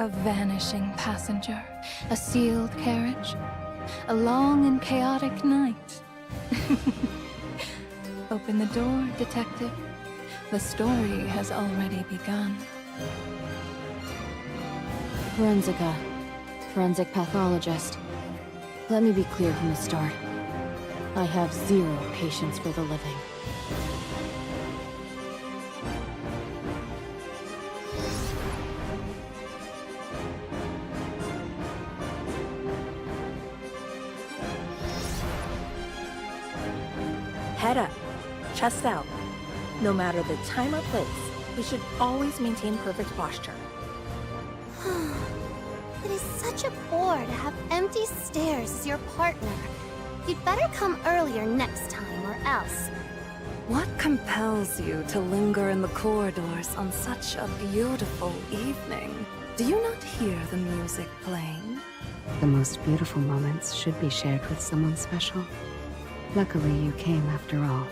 A vanishing passenger, a sealed carriage, a long and chaotic night. Open the door, detective. The story has already begun. Forensic pathologist. Let me be clear from the start. I have zero patience for the living. Head up, chest out. No matter the time or place, we should always maintain perfect posture. It is such a bore to have empty stairs as your partner. You'd better come earlier next time or else. What compels you to linger in the corridors on such a beautiful evening? Do you not hear the music playing? The most beautiful moments should be shared with someone special. Luckily, you came after all.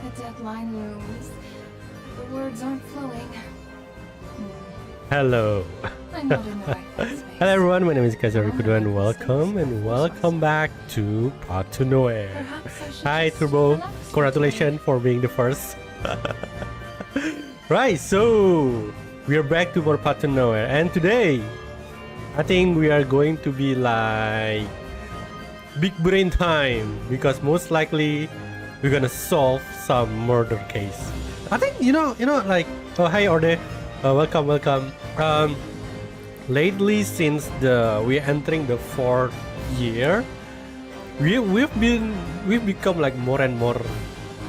The deadline looms. The words aren't flowing. Hello. I'm not in the right headspace. Hello everyone, my name is Kazarikudo and welcome back to Path to Nowhere. Perhaps I should Hi just Turbo, relax a congratulations for being the first. Right, so we are back to more Path to Nowhere, and today I think we are going to be like big brain time, because most likely we're gonna solve some murder case. I think you know like, oh hi Orde, welcome. Lately, since we're entering the 4th year, we've become like more and more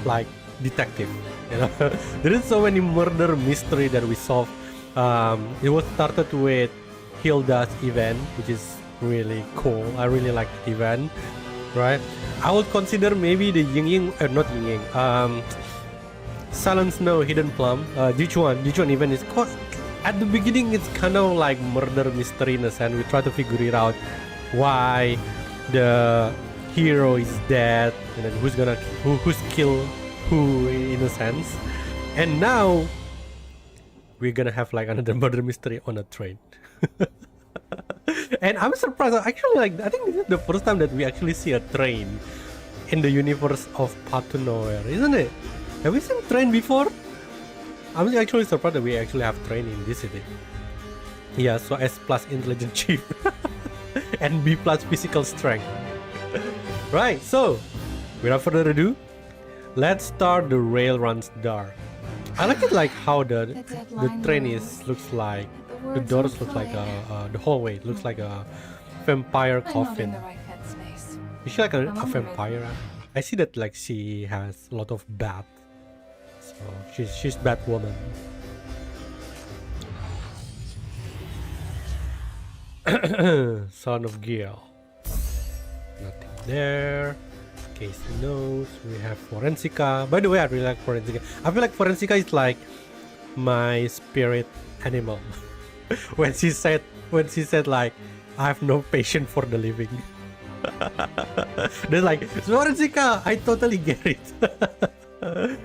like detective. You know, there is so many murder mystery that we solve. It was started with Hilda's event, which is really cool. I really like the event, right? I would consider maybe the not Ying Ying, Silent Snow, Hidden Plum, Dichuan event is called. At the beginning, it's kind of like murder mystery in a sense. We try to figure it out why the hero is dead, and then who's killed who in a sense. And now we're gonna have like another murder mystery on a train. And I'm surprised. Actually, like I think this is the first time that we actually see a train in the universe of Path to Nowhere, isn't it? Have we seen train before? I'm actually surprised that we actually have train in this city. Yeah, so S plus intelligent chief and B plus physical strength. Right, so without further ado, let's start the rail runs dark. I like it like how the train looks like. The doors look like the hallway looks like a vampire coffin. Is she like a vampire? I see that like she has a lot of bat. So she's Batwoman. Son of Gil. Nothing there. Case knows. We have Forensica. By the way, I really like Forensica. I feel like Forensica is like my spirit animal. when she said like, I have no patience for the living. They're like, Forensica, I totally get it.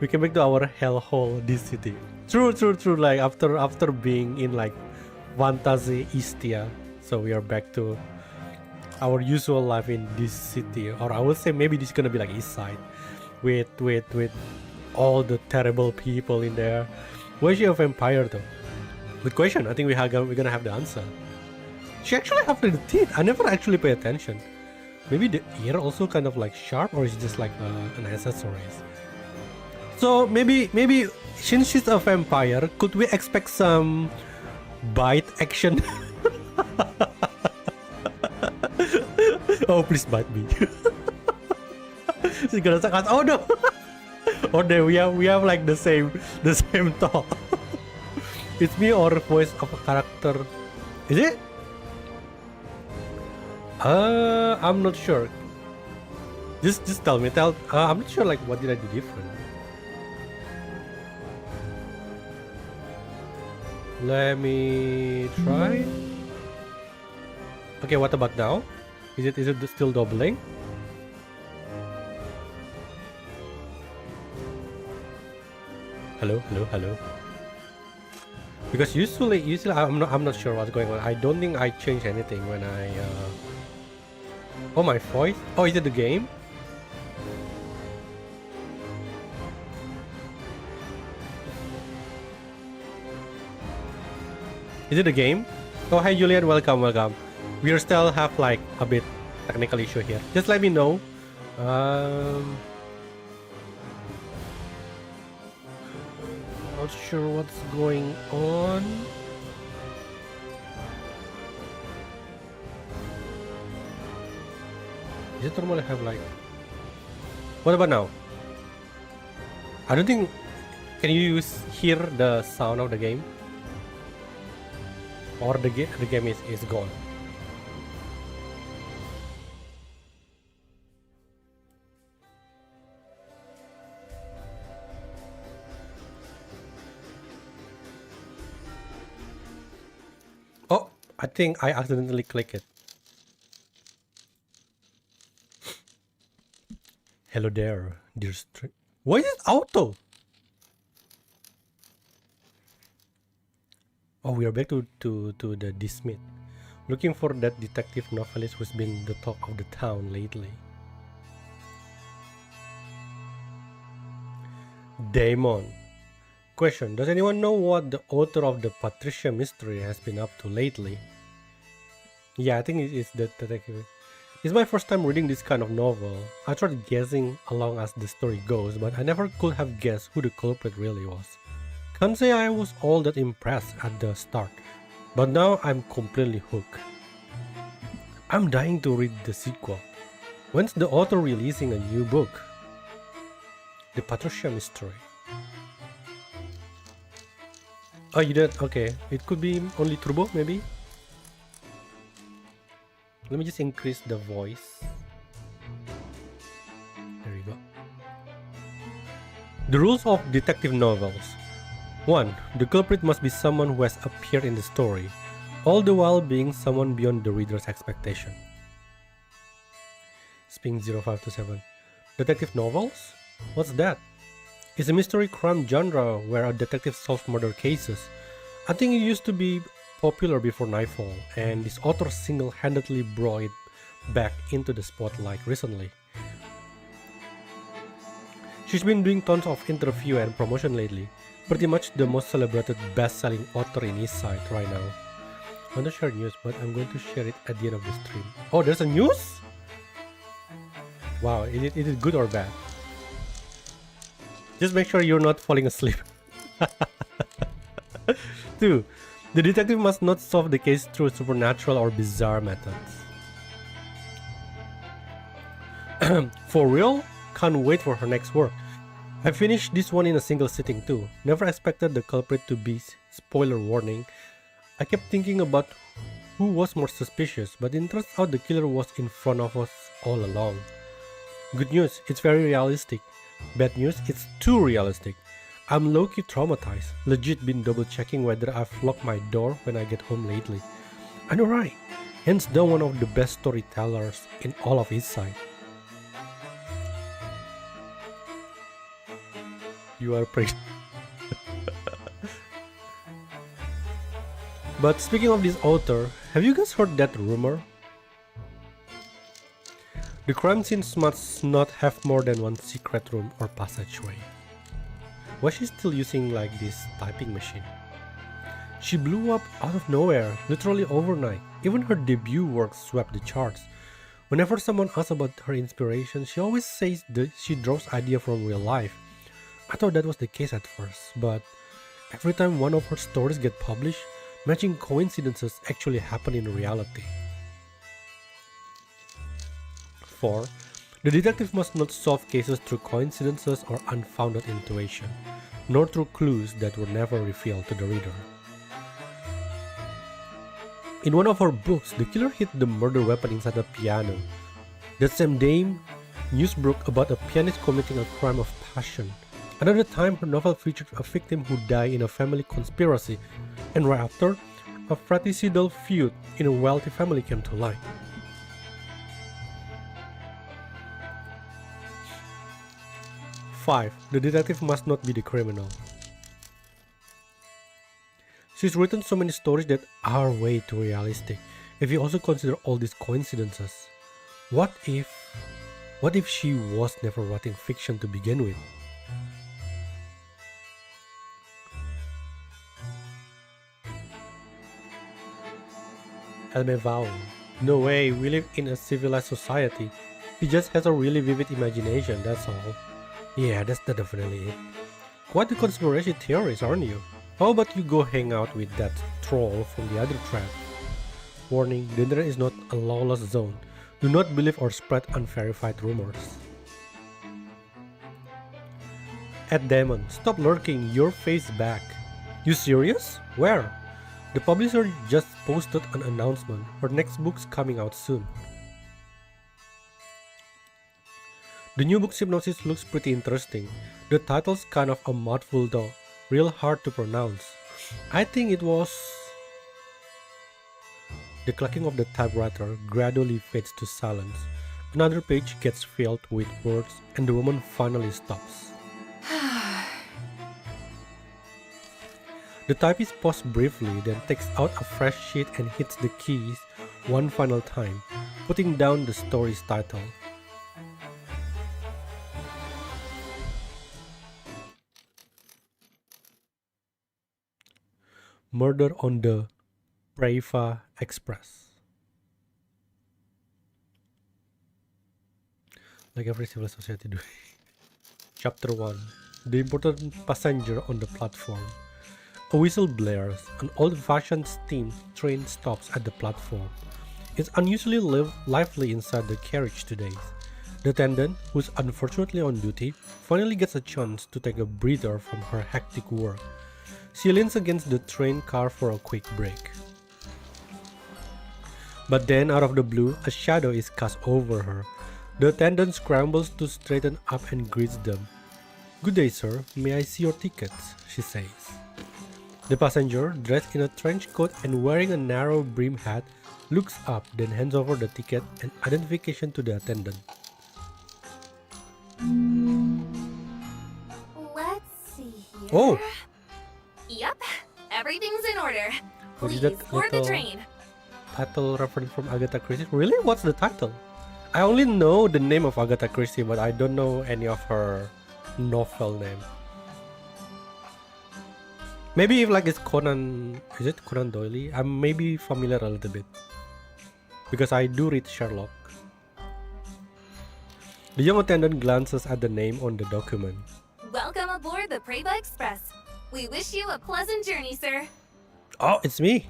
We came back to our hellhole, this city. True. Like after being in like Fantasy Istia, so we are back to our usual life in this city, or I would say maybe this is gonna be like East Side, with all the terrible people in there. Why is she a vampire though? Good question. I think we're gonna have the answer. She actually have the teeth. I never actually pay attention. Maybe the ear also kind of like sharp, or is it just like an accessories? So maybe since she's a vampire, could we expect some bite action? Oh, please bite me. She's gonna suck us. Oh no! Oh no, we have like the same talk. It's me or voice of a character. Is it? I'm not sure. Just tell me. I'm not sure like what did I do different. Let me try. Okay, what about now? Is it still doubling? Hello. Because usually I'm not sure what's going on. I don't think I changed anything when I Oh, my voice? Oh, is it the game? Is it the game? Oh, hi Julian, welcome. We still have like a bit technical issue here. Just let me know. Not sure what's going on. Is it normally have like... What about now? I don't think... Can you hear the sound of the game? Or the game is gone? Oh, I think I accidentally clicked it. Hello there, dear stream. Why is it auto? Oh, we are back to the Dismith. Looking for that detective novelist who's been the talk of the town lately. Damon. Question: does anyone know what the author of the Patricia mystery has been up to lately? Yeah, I think it's the detective. It's my first time reading this kind of novel. I tried guessing along as the story goes, but I never could have guessed who the culprit really was. Can't say I was all that impressed at the start, but now I'm completely hooked. I'm dying to read the sequel. When's the author releasing a new book? The Patricia mystery. Oh, you did? Okay. It could be only Turbo, maybe? Let me just increase the voice. There you go. The rules of detective novels. 1. The culprit must be someone who has appeared in the story, all the while being someone beyond the reader's expectation. Sping 0527. Detective novels? What's that? It's a mystery crime genre where a detective solves murder cases. I think it used to be popular before Nightfall, and this author single-handedly brought it back into the spotlight recently. She's been doing tons of interview and promotion lately. Pretty much the most celebrated best-selling author in East Side right now. I want to share news, but I'm going to share it at the end of the stream. Oh, there's a news? Wow, is it good or bad? Just make sure you're not falling asleep. 2. The detective must not solve the case through supernatural or bizarre methods. For real? Can't wait for her next work. I finished this one in a single sitting too. Never expected the culprit to be, spoiler warning. I kept thinking about who was more suspicious, but it turns out the killer was in front of us all along. Good news, it's very realistic. Bad news, it's too realistic. I'm low-key traumatized. Legit been double-checking whether I've locked my door when I get home lately. I know, right? Hands down one of the best storytellers in all of East Side. You are pretty. But speaking of this author, have you guys heard that rumor? The crime scenes must not have more than one secret room or passageway. Why is she still using like this typing machine? She blew up out of nowhere, literally overnight. Even her debut work swept the charts. Whenever someone asks about her inspiration, she always says that she draws ideas from real life. I thought that was the case at first, but every time one of her stories get published, matching coincidences actually happen in reality. 4. The detective must not solve cases through coincidences or unfounded intuition, nor through clues that were never revealed to the reader. In one of her books, the killer hid the murder weapon inside a piano. That same day, news broke about a pianist committing a crime of passion. Another time, her novel featured a victim who died in a family conspiracy, and right after, a fratricidal feud in a wealthy family came to light. Five, the detective must not be the criminal. She's written so many stories that are way too realistic. If you also consider all these coincidences, what if she was never writing fiction to begin with? Elme Vaughn. No way, we live in a civilized society. He just has a really vivid imagination, that's all. Yeah, that's definitely it. Quite the conspiracy theorist, aren't you? How about you go hang out with that troll from the other thread? Warning, the internet is not a lawless zone. Do not believe or spread unverified rumors. Ed Damon, stop lurking, your face back. You serious? Where? The publisher just posted an announcement. Her next book's coming out soon. The new book's hypnosis looks pretty interesting. The title's kind of a mouthful though, real hard to pronounce. I think it was... The clicking of the typewriter gradually fades to silence. Another page gets filled with words and the woman finally stops. The typist pauses briefly, then takes out a fresh sheet and hits the keys one final time, putting down the story's title. Murder on the Brava Express. Like every civil society doing. Chapter 1. The important passenger on the platform. A whistle blares. An old-fashioned steam train stops at the platform. It's unusually lively inside the carriage today. The attendant, who's unfortunately on duty, finally gets a chance to take a breather from her hectic work. She leans against the train car for a quick break. But then, out of the blue, a shadow is cast over her. The attendant scrambles to straighten up and greets them. "Good day, sir. May I see your tickets?" she says. The passenger, dressed in a trench coat and wearing a narrow brim hat, looks up, then hands over the ticket and identification to the attendant. Let's see here. Oh! Yep, everything's in order. What is Please that board the little train. title reference from Agatha Christie? Really? What's the title? I only know the name of Agatha Christie, but I don't know any of her novel name. Maybe if like it's Conan, is it Conan Doyle? I'm maybe familiar a little bit. Because I do read Sherlock. The young attendant glances at the name on the document. Welcome aboard the Brava Express. We wish you a pleasant journey, sir. Oh, it's me!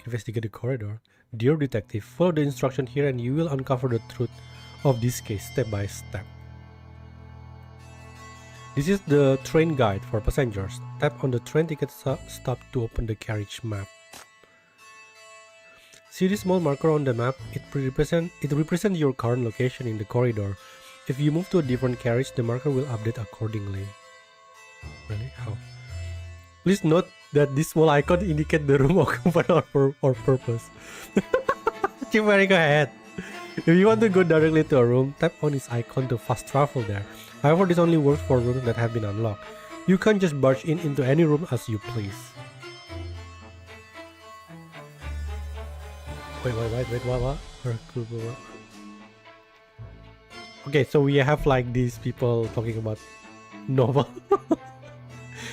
Investigate the corridor. Dear detective, follow the instruction here and you will uncover the truth of this case step by step. This is the train guide for passengers. Tap on the train ticket stop to open the carriage map. See this small marker on the map? It represents your current location in the corridor. If you move to a different carriage, the marker will update accordingly. Really? How? Please note that this small icon indicates the room occupied or purpose. Chimeri, go ahead. If you want to go directly to a room, tap on this icon to fast travel there. However, this only works for rooms that have been unlocked. You can't just barge into any room as you please. Wait, what? Okay, so we have like these people talking about novel.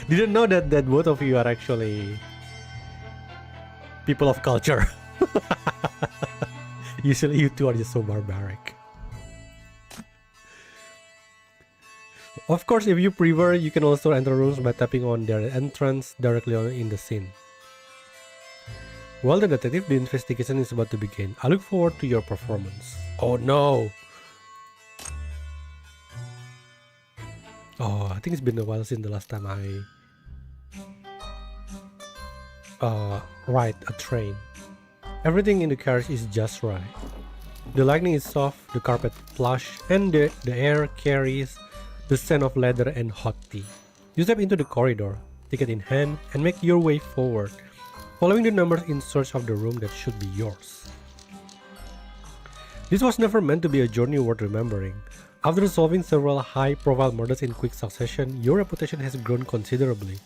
Didn't know that both of you are actually people of culture. Usually you two are just so barbaric. Of course, if you prefer, you can also enter rooms by tapping on their entrance directly in the scene. Well done, detective. The investigation is about to begin. I look forward to your performance. Oh no! Oh, I think it's been a while since the last time I ride a train. Everything in the carriage is just right. The lighting is soft, the carpet plush, and the air carries the scent of leather and hot tea. You step into the corridor, ticket in hand, and make your way forward, following the numbers in search of the room that should be yours. This was never meant to be a journey worth remembering. After solving several high-profile murders in quick succession, your reputation has grown considerably.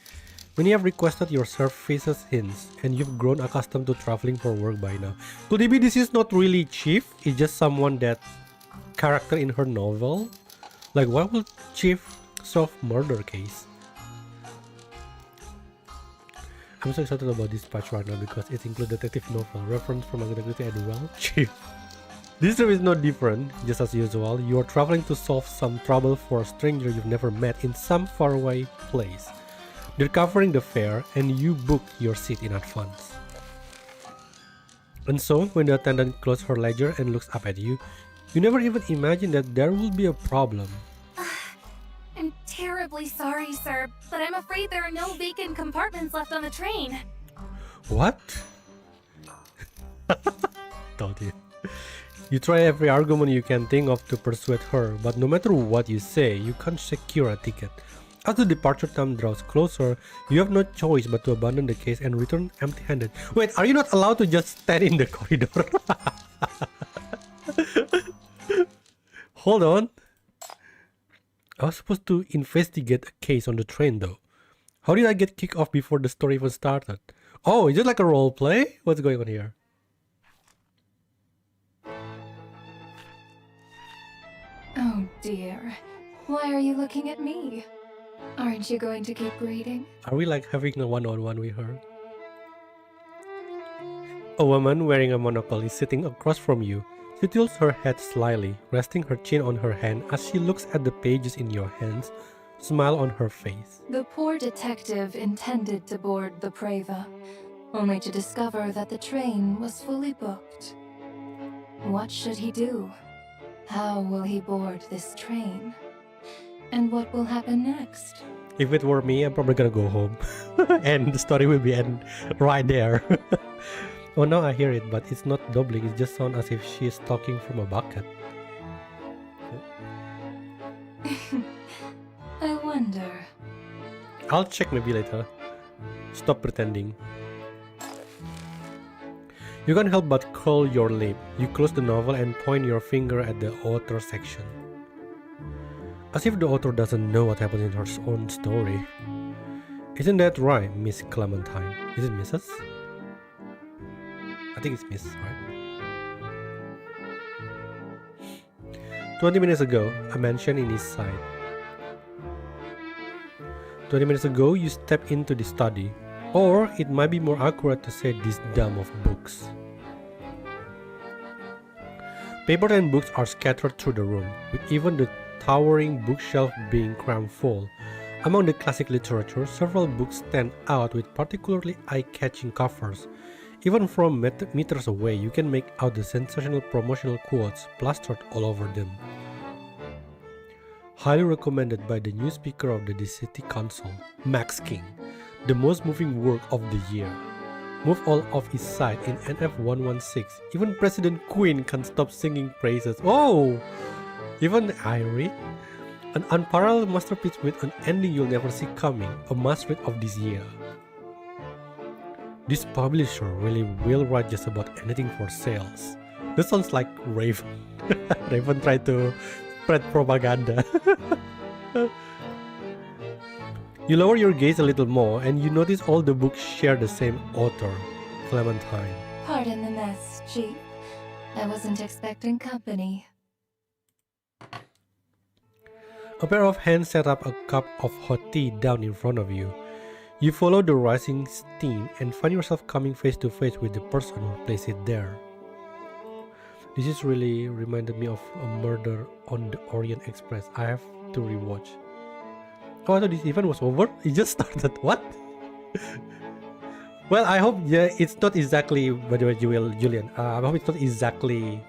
Many have requested your services hints, and you've grown accustomed to traveling for work by now. Could it be this is not really Chief? It's just someone that character in her novel? Like, why will Chief solve murder case? I'm so excited about this patch right now because it includes detective novel, reference from Agatha Christie as well. Chief. This room is not different, just as usual. You are traveling to solve some trouble for a stranger you've never met in some faraway place. They're covering the fare and you book your seat in advance. And so, when the attendant closes her ledger and looks up at you, you never even imagine that there will be a problem. I'm terribly sorry, sir, but I'm afraid there are no vacant compartments left on the train. What? Told you. You try every argument you can think of to persuade her, but no matter what you say, you can't secure a ticket. As the departure time draws closer, you have no choice but to abandon the case and return empty-handed. Wait, are you not allowed to just stand in the corridor? Hold on. I was supposed to investigate a case on the train though. How did I get kicked off before the story even started? Oh, is it like a role play? What's going on here? Oh dear. Why are you looking at me? Aren't you going to keep reading? Are we like having a one-on-one with her? A woman wearing a monocle is sitting across from you. She tilts her head slyly, resting her chin on her hand as she looks at the pages in your hands, smile on her face. The poor detective intended to board the Preva, only to discover that the train was fully booked. What should he do? How will he board this train? And what will happen next? If it were me, I'm probably gonna go home. And the story will be end right there. Oh, now I hear it, but it's not doubling. It just sounds as if she is talking from a bucket. I wonder. I'll check maybe later. Stop pretending. You can't help but curl your lip. You close the novel and point your finger at the author section. As if the author doesn't know what happened in her own story. Isn't that right, Miss Clementine? Is it Mrs.? I think it's Miss, right? 20 minutes ago, a mansion in East Side. 20 minutes ago, you stepped into the study. Or it might be more accurate to say this dam of books. Paper and books are scattered through the room, with even the towering bookshelf being crammed full. Among the classic literature, several books stand out with particularly eye-catching covers. Even from meters away, you can make out the sensational promotional quotes plastered all over them. Highly recommended by the new speaker of the city council, Max King, the most moving work of the year. Move all of his side in NF 116. Even President Queen can't stop singing praises. Oh! Even Irie? An unparalleled masterpiece with an ending you'll never see coming. A must-read of this year. This publisher really will write just about anything for sales. This sounds like Raven. Raven tried to spread propaganda. You lower your gaze a little more and you notice all the books share the same author, Clementine. Pardon the mess, Chief. I wasn't expecting company. A pair of hands set up a cup of hot tea down in front of you. You follow the rising steam and find yourself coming face to face with the person who placed it there. This is really reminded me of a murder on the Orient Express. I have to rewatch. Oh, I thought this event was over? It just started. What? Well, I hope it's not exactly, by the way, Julian. I hope it's not exactly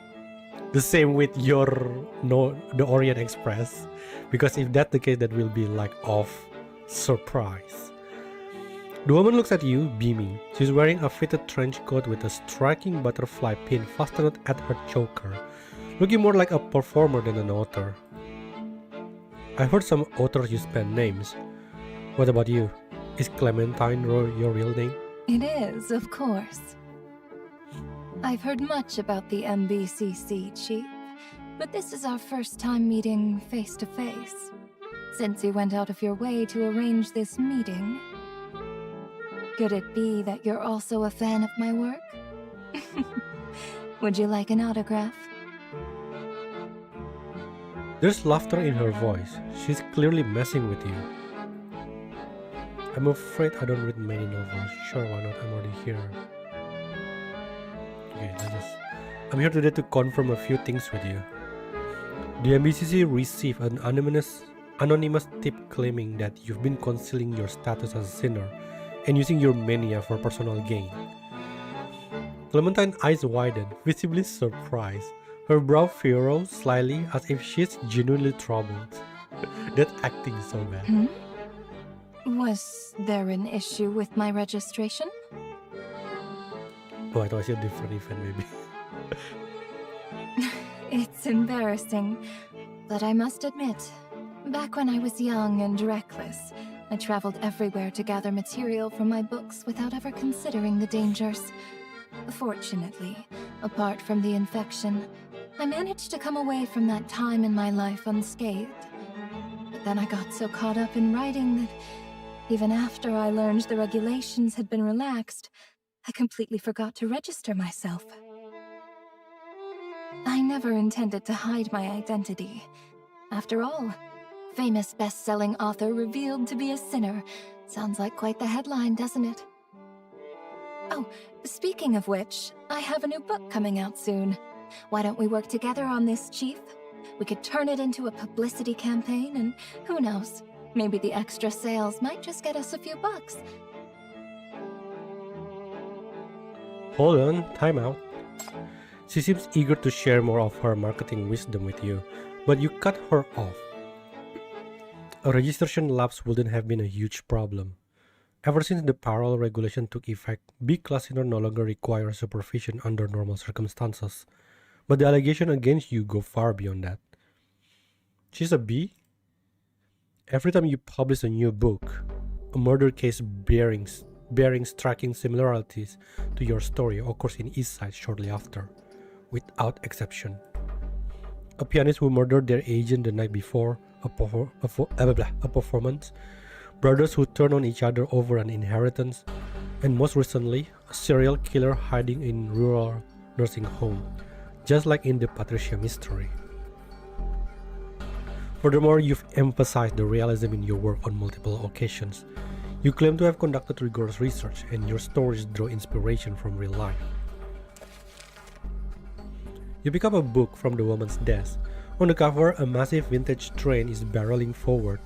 the same with the Orient Express, because if that's the case, that will be like off surprise. The woman looks at you, beaming. She's wearing a fitted trench coat with a striking butterfly pin fastened at her choker, looking more like a performer than an author. I've heard some authors use pen names. What about you? Is Clementine your real name? It is, of course. I've heard much about the MBCC, Chief, but this is our first time meeting face to face. Since you went out of your way to arrange this meeting, could it be that you're also a fan of my work? Would you like an autograph? There's laughter in her voice. She's clearly messing with you. I'm afraid I don't read many novels. Sure, why not? I'm already here. Okay, I'm here today to confirm a few things with you. The MBCC received an anonymous tip claiming that you've been concealing your status as a sinner and using your mania for personal gain. Clementine's eyes widen, visibly surprised. Her brow furrows slightly as if she's genuinely troubled. That acting is so bad. Was there an issue with my registration? Oh, I thought I said a different event maybe. It's embarrassing, but I must admit, back when I was young and reckless, I traveled everywhere to gather material for my books without ever considering the dangers. Fortunately, apart from the infection, I managed to come away from that time in my life unscathed. But then I got so caught up in writing that even after I learned the regulations had been relaxed, I completely forgot to register myself. I never intended to hide my identity. After all, famous best-selling author revealed to be a sinner. Sounds like quite the headline, doesn't it? Oh, speaking of which, I have a new book coming out soon. Why don't we work together on this, Chief? We could turn it into a publicity campaign, and who knows, maybe the extra sales might just get us a few bucks. Hold on, time out. She seems eager to share more of her marketing wisdom with you, but you cut her off. A registration lapse wouldn't have been a huge problem. Ever since the parole regulation took effect, big casinos no longer require supervision under normal circumstances. But the allegation against you go far beyond that. She's a B? Every time you publish a new book, a murder case bearing striking similarities to your story occurs in East Side shortly after, without exception. A pianist who murdered their agent the night before a performance, brothers who turn on each other over an inheritance, and most recently, a serial killer hiding in rural nursing home, just like in the Patricia mystery. Furthermore, you've emphasized the realism in your work on multiple occasions. You claim to have conducted rigorous research, and your stories draw inspiration from real life. You pick up a book from the woman's desk. On the cover, a massive vintage train is barreling forward.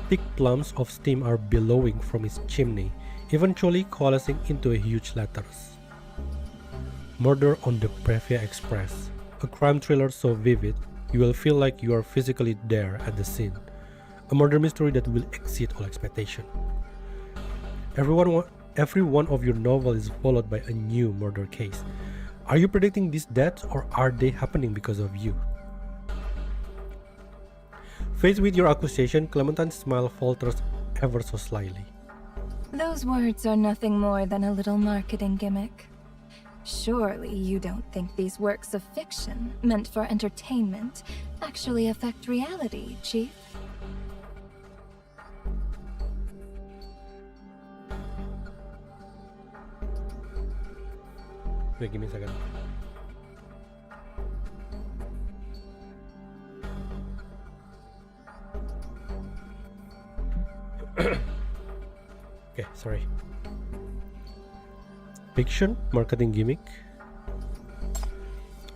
Thick plumes of steam are billowing from its chimney, eventually coalescing into huge letters. Murder on the Previa Express. A crime thriller so vivid, you will feel like you are physically there at the scene. A murder mystery that will exceed all expectation. Every one of your novels is followed by a new murder case. Are you predicting these deaths, or are they happening because of you? Faced with your accusation, Clementine's smile falters ever so slightly. Those words are nothing more than a little marketing gimmick. Surely you don't think these works of fiction, meant for entertainment, actually affect reality, Chief? Wait, give me a second. Okay, sorry. Fiction marketing gimmick.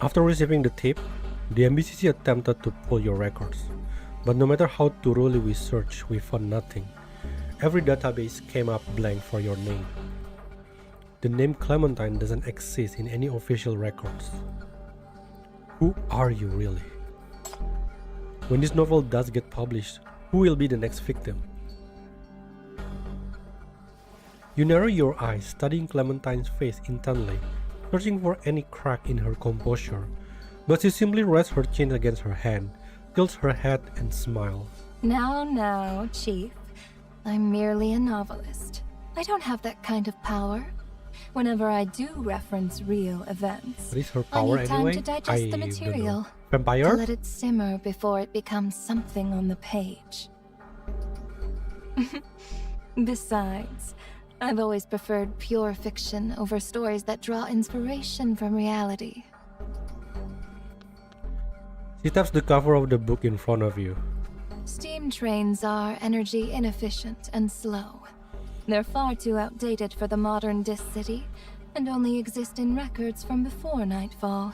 After receiving the tip, the MBCC attempted to pull your records, but no matter how thoroughly we searched, we found nothing. Every database came up blank for your name. The name Clementine doesn't exist in any official records. Who are you really? When this novel does get published, who will be the next victim? You narrow your eyes, studying Clementine's face intently, searching for any crack in her composure, but she simply rests her chin against her hand, tilts her head and smiles. Now, Chief. I'm merely a novelist. I don't have that kind of power. Whenever I do reference real events, What is her I power need time anyway? to digest the material. To Vampire? let it simmer before it becomes something on the page. Besides, I've always preferred pure fiction over stories that draw inspiration from reality. She taps the cover of the book in front of you. Steam trains are energy inefficient and slow. They're far too outdated for the modern Dis City, and only exist in records from before nightfall.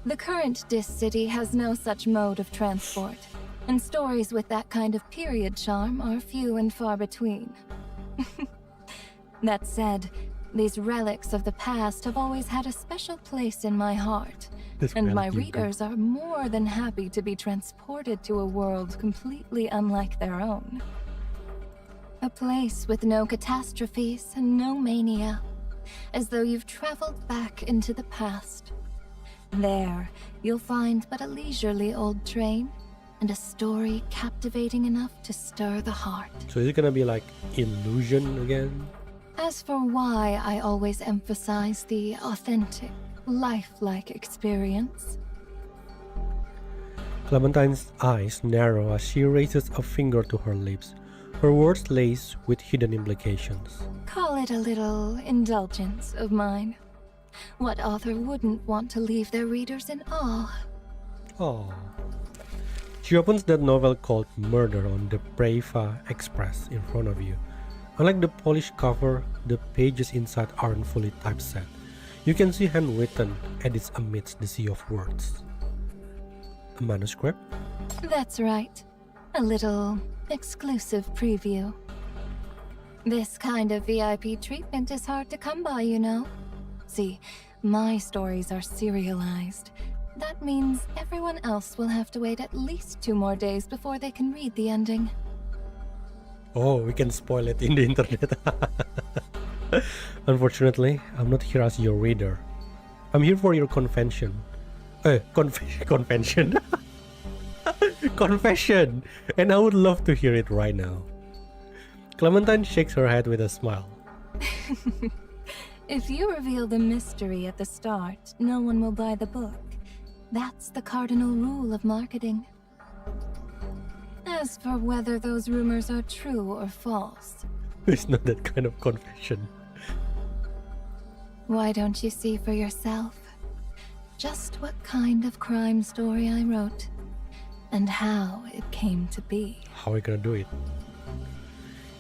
The current Dis City has no such mode of transport, and stories with that kind of period charm are few and far between. That said, these relics of the past have always had a special place in my heart, and my readers are more than happy to be transported to a world completely unlike their own. A place with no catastrophes and no mania, as though you've traveled back into the past. There, you'll find but a leisurely old train, and a story captivating enough to stir the heart. So is it gonna be like illusion again? As for why I always emphasize the authentic, lifelike experience, Clementine's eyes narrow as she raises a finger to her lips, her words laced with hidden implications. call it a little indulgence of mine. What author wouldn't want to leave their readers in awe? Oh. She opens that novel called Murder on the Brava Express in front of you. Unlike the polished cover, the pages inside aren't fully typeset. You can see handwritten edits amidst the sea of words. A manuscript? That's right. A little exclusive preview. This kind of VIP treatment is hard to come by, you know. See, my stories are serialized. That means everyone else will have to wait at least 2 more days before they can read the ending. Oh, we can spoil it in the internet. Unfortunately, I'm not here as your reader. I'm here for your convention. Convention. Confession. And I would love to hear it right now. Clementine shakes her head with a smile. If you reveal the mystery at the start, no one will buy the book. That's the cardinal rule of marketing. As for whether those rumors are true or false, It's not that kind of confession. why don't you see for yourself just what kind of crime story I wrote and how it came to be? How are we gonna do it?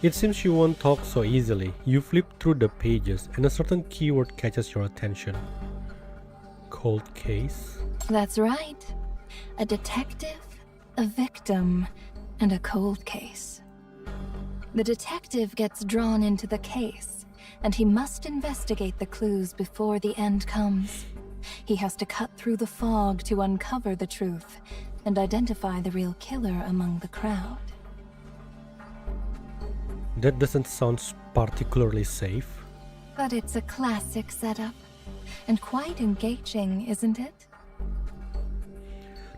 It seems you won't talk so easily. You flip through the pages and a certain keyword catches your attention. Cold case? That's right. A detective, a victim, and a cold case. The detective gets drawn into the case, and he must investigate the clues before the end comes. He has to cut through the fog to uncover the truth and identify the real killer among the crowd. That doesn't sound particularly safe. But it's a classic setup, and quite engaging, isn't it?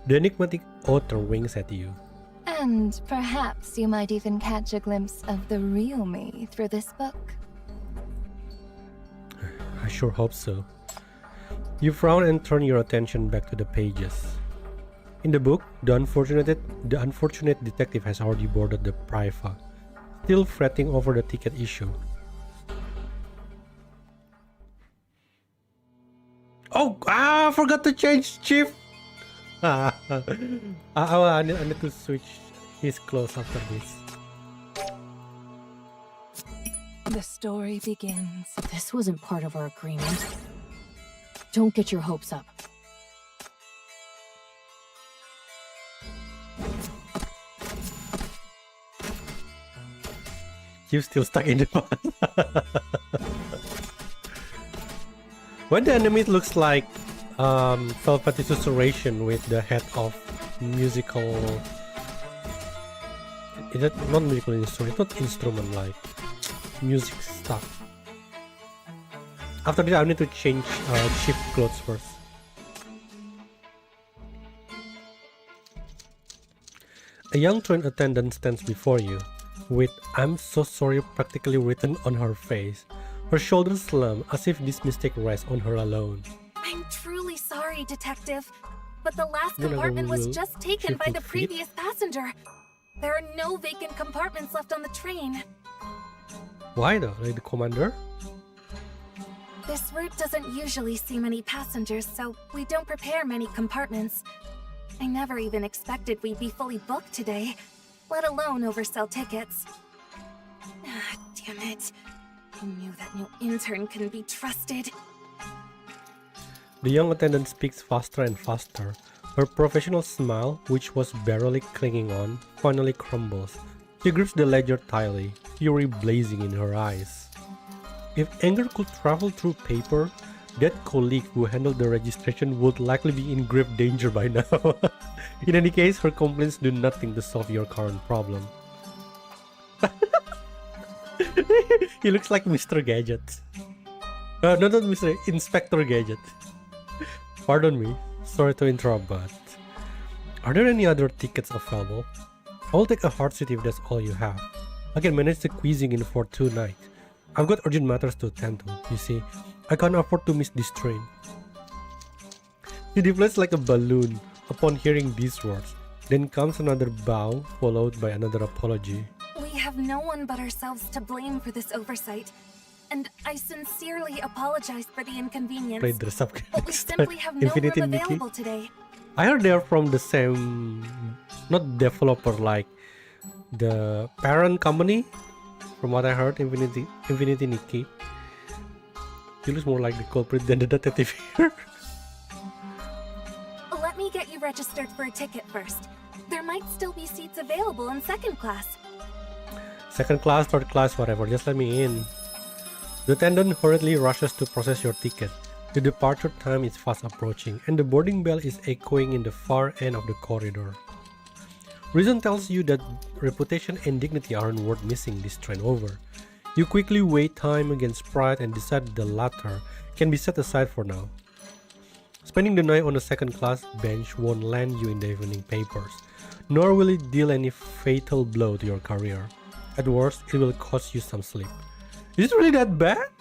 The enigmatic author winks at you. And perhaps you might even catch a glimpse of the real me through this book. I sure hope so. You frown and turn your attention back to the pages. In the book, the unfortunate detective has already boarded the Brava, still fretting over the ticket issue. Oh, I forgot to change Chief. I need to switch his clothes after this. The story begins. This wasn't part of our agreement. Don't get your hopes up. You still stuck in the past. When the enemy looks like Velvet Susurration with the head of musical. Is that not musical instrument? Not instrument, like music stuff. After this, I need to change shift clothes first. A young train attendant stands before you, with "I'm so sorry" practically written on her face. Her shoulders slump as if this mistake rests on her alone. I'm truly sorry, Detective. But the last You're not compartment was gonna just taken by the triple feet? previous passenger. There are no vacant compartments left on the train. Why though? Like the commander? This route doesn't usually see many passengers, so we don't prepare many compartments. I never even expected we'd be fully booked today, let alone oversell tickets. Ah, damn it. I knew that new intern couldn't be trusted. The young attendant speaks faster and faster. Her professional smile, which was barely clinging on, finally crumbles. She grips the ledger tightly, fury blazing in her eyes. If anger could travel through paper, that colleague who handled the registration would likely be in grave danger by now. In any case, her complaints do nothing to solve your current problem. He looks like Mr. Gadget. No, not Mr. Inspector Gadget. Pardon me, sorry to interrupt, but are there any other tickets available? I'll take a hard seat if that's all you have. I can manage the squeezing in for 2 nights. I've got urgent matters to attend to, you see. I can't afford to miss this train. He deflates like a balloon upon hearing these words. Then comes another bow, followed by another apology. We have no one but ourselves to blame for this oversight. And I sincerely apologize for the inconvenience. Play dress up But we simply have no Infinity room Mickey. available today. I heard they're from the same, not developer, like the parent company. From what I heard, Infinity Nikki. He looks more like the culprit than the detective here. Let me get you registered for a ticket first. There might still be seats available in second class. Second class, third class, whatever, just let me in. The attendant hurriedly rushes to process your ticket. The departure time is fast approaching, and the boarding bell is echoing in the far end of the corridor. Reason tells you that reputation and dignity aren't worth missing this train over. You quickly weigh time against pride and decide the latter can be set aside for now. Spending the night on the second class bench won't land you in the evening papers, nor will it deal any fatal blow to your career. At worst, it will cost you some sleep. Is it really that bad?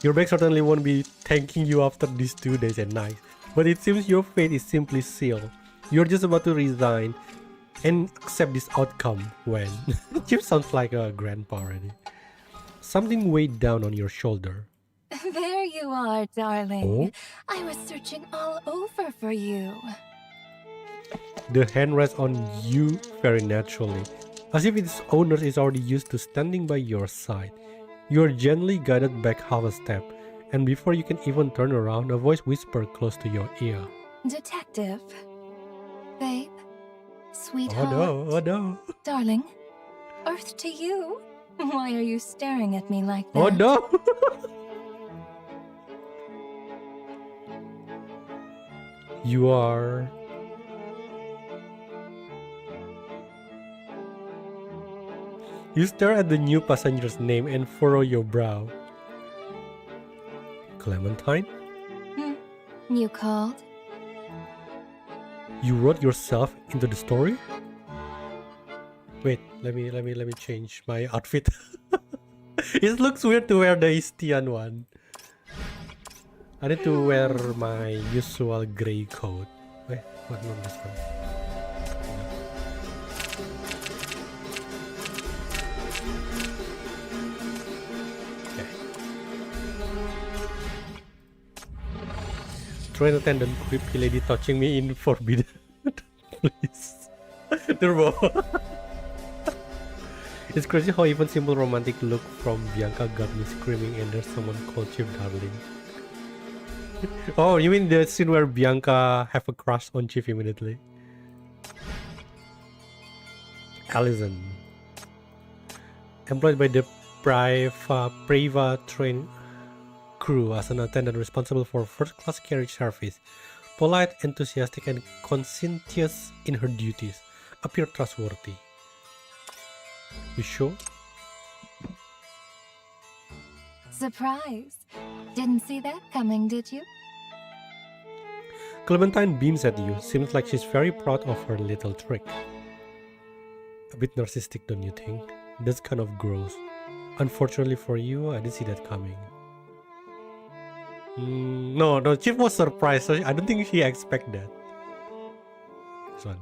Your bag certainly won't be thanking you after these 2 days and nights, but it seems your fate is simply sealed. You're just about to resign and accept this outcome when... Chip sounds like a grandpa already. Something weighed down on your shoulder. There you are, darling. Oh? I was searching all over for you. The hand rests on you very naturally, as if its owner is already used to standing by your side. You are gently guided back half a step, and before you can even turn around, a voice whispers close to your ear. Detective. Babe. Sweetheart. Oh no. Darling. Earth to you. Why are you staring at me like that? Oh no! You are... You stare at the new passenger's name and furrow your brow. Clementine? You called? You wrote yourself into the story? Wait, let me change my outfit. It looks weird to wear the Istian one. I need to wear my usual gray coat. Wait, what not this one? Okay. Train attendant, creepy lady touching me in forbidden. Please. Turbo. It's crazy how even simple romantic look from Bianca got me screaming and there's someone called Chief Darling. Oh, you mean the scene where Bianca have a crush on Chief immediately? Allison. Employed by the Preva train crew as an attendant responsible for first-class carriage service. Polite, enthusiastic, and conscientious in her duties. Appear trustworthy. You sure? Surprise! Didn't see that coming, did you? Clementine beams at you. Seems like she's very proud of her little trick. A bit narcissistic, don't you think? That's kind of gross. Unfortunately for you, I didn't see that coming. No, Chief was surprised, so I don't think she expected that. This one.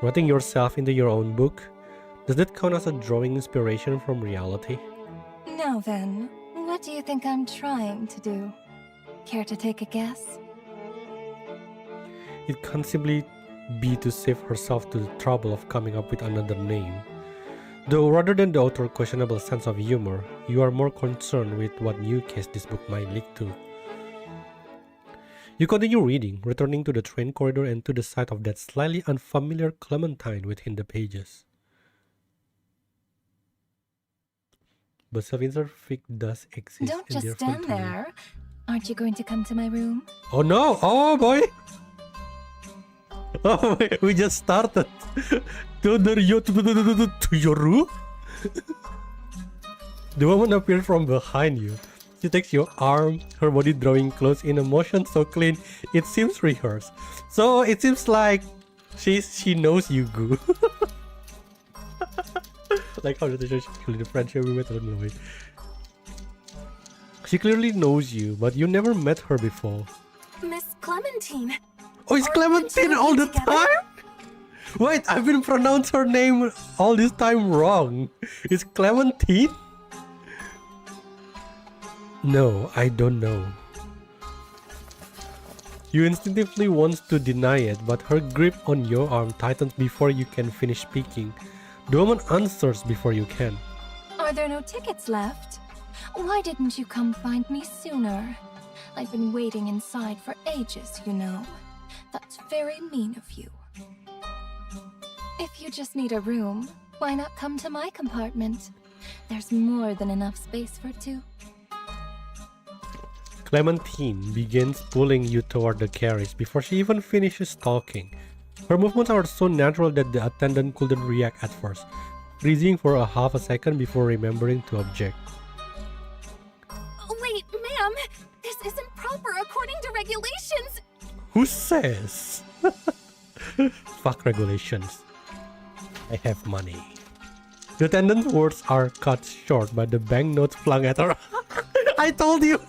Writing yourself into your own book? Does that count as a drawing inspiration from reality? Now then, what do you think I'm trying to do? Care to take a guess? It can't simply be to save herself to the trouble of coming up with another name. Though rather than the author's questionable sense of humor, you are more concerned with what new case this book might lead to. You continue reading, returning to the train corridor and to the sight of that slightly unfamiliar Clementine within the pages. But self-insert fic does exist. Don't just stand there. Aren't you going to come to my room? Oh no! Oh boy! Oh, we just started. To your room? The woman appears from behind you. She takes your arm, her body drawing close in a motion so clean it seems rehearsed. So it seems like she knows you, Gu. Like how the friendship we met along the way. She clearly knows you, but you never met her before. Miss Clementine. Oh, it's Clementine all the time? Wait, I've been pronounced her name all this time wrong. It's Clementine? No, I don't know. You instinctively want to deny it, but her grip on your arm tightens before you can finish speaking. The woman answers before you can. Are there no tickets left? Why didn't you come find me sooner? I've been waiting inside for ages, you know. That's very mean of you. If you just need a room, why not come to my compartment? There's more than enough space for two. Clementine begins pulling you toward the carriage before she even finishes talking. Her movements are so natural that the attendant couldn't react at first, freezing for a half a second before remembering to object. Wait, ma'am. This isn't proper according to regulations. Who says? Fuck regulations. I have money. The attendant's words are cut short by the banknotes flung at her. I told you!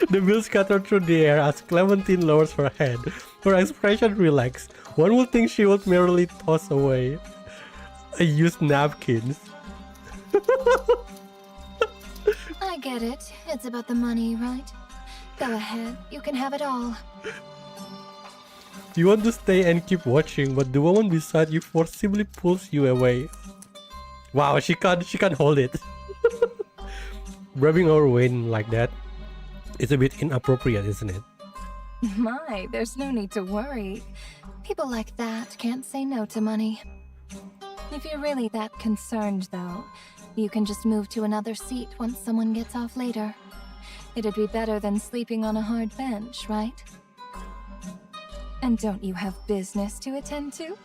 The bills scatter through the air as Clementine lowers her head. Her expression relaxed. One would think she would merely toss away used napkins. I get it. It's about the money, right? Go ahead. You can have it all. You want to stay and keep watching, but the woman beside you forcibly pulls you away. Wow, she can't hold it. Rubbing her wain like that, it's a bit inappropriate, isn't it? My, there's no need to worry. People like that can't say no to money. If you're really that concerned, though, you can just move to another seat once someone gets off later. It'd be better than sleeping on a hard bench, right? And don't you have business to attend to?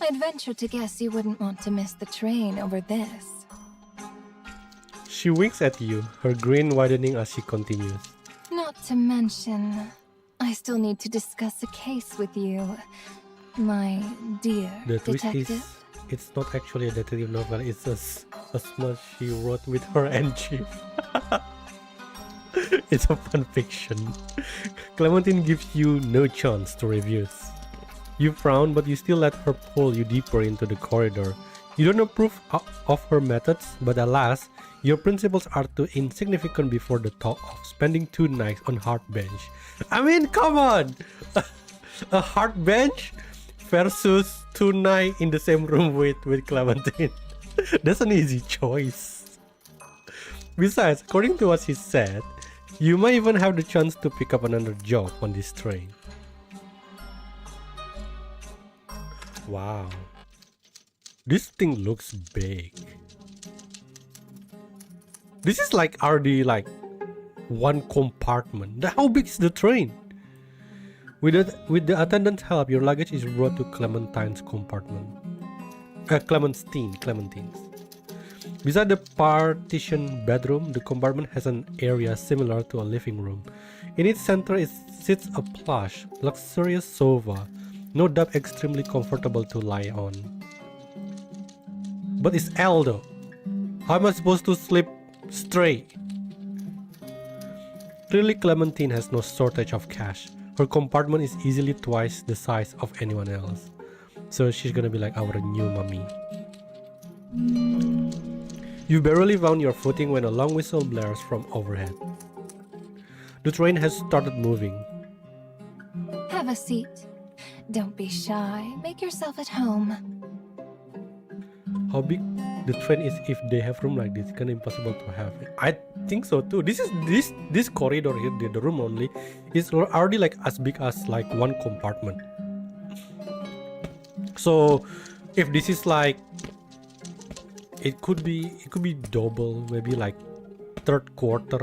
I'd venture to guess you wouldn't want to miss the train over this. She winks at you, her grin widening as she continues. Not to mention, I still need to discuss a case with you, my dear The twist detective. is, it's not actually a detective novel, it's a smut she wrote with her and Chief. It's a fun fiction. Clementine gives you no chance to refuse. You frown, but you still let her pull you deeper into the corridor. You don't approve of her methods, but alas, your principles are too insignificant before the thought of spending 2 nights on hard bench. I mean, come on! A hard bench versus tonight in the same room with Clementine. That's an easy choice. Besides, according to what she said, you might even have the chance to pick up another job on this train. Wow. This thing looks big. This is like already like one compartment. How big is the train? With the attendant's help, your luggage is brought to Clementine's compartment. Clementine's. Beside the partitioned bedroom, the compartment has an area similar to a living room. In its center sits a plush, luxurious sofa, no doubt extremely comfortable to lie on. But it's L though. How am I supposed to sleep straight? Clearly Clementine has no shortage of cash. Her compartment is easily twice the size of anyone else. So she's gonna be like our new mommy. You barely found your footing when a long whistle blares from overhead. The train has started moving. Have a seat. Don't be shy. Make yourself at home. How big the train is if they have room like this? It's kind of impossible to have it. I think so too. This corridor here, the room only, is already like as big as like one compartment. So if this is like, it could be double, maybe like third quarter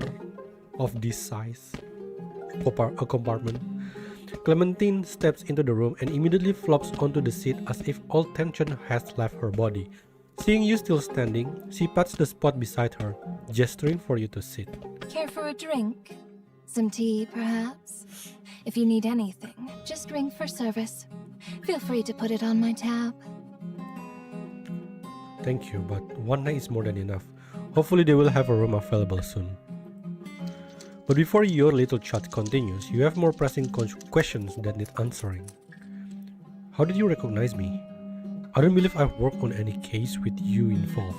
of this size a compartment. Clementine steps into the room and immediately flops onto the seat as if all tension has left her body. Seeing you still standing, she pats the spot beside her, gesturing for you to sit. Care for a drink? Some tea, perhaps? If you need anything, just ring for service. Feel free to put it on my tab. Thank you, but one night is more than enough. Hopefully they will have a room available soon. But before your little chat continues, you have more pressing questions that need answering. How did you recognize me? I don't believe I've worked on any case with you involved.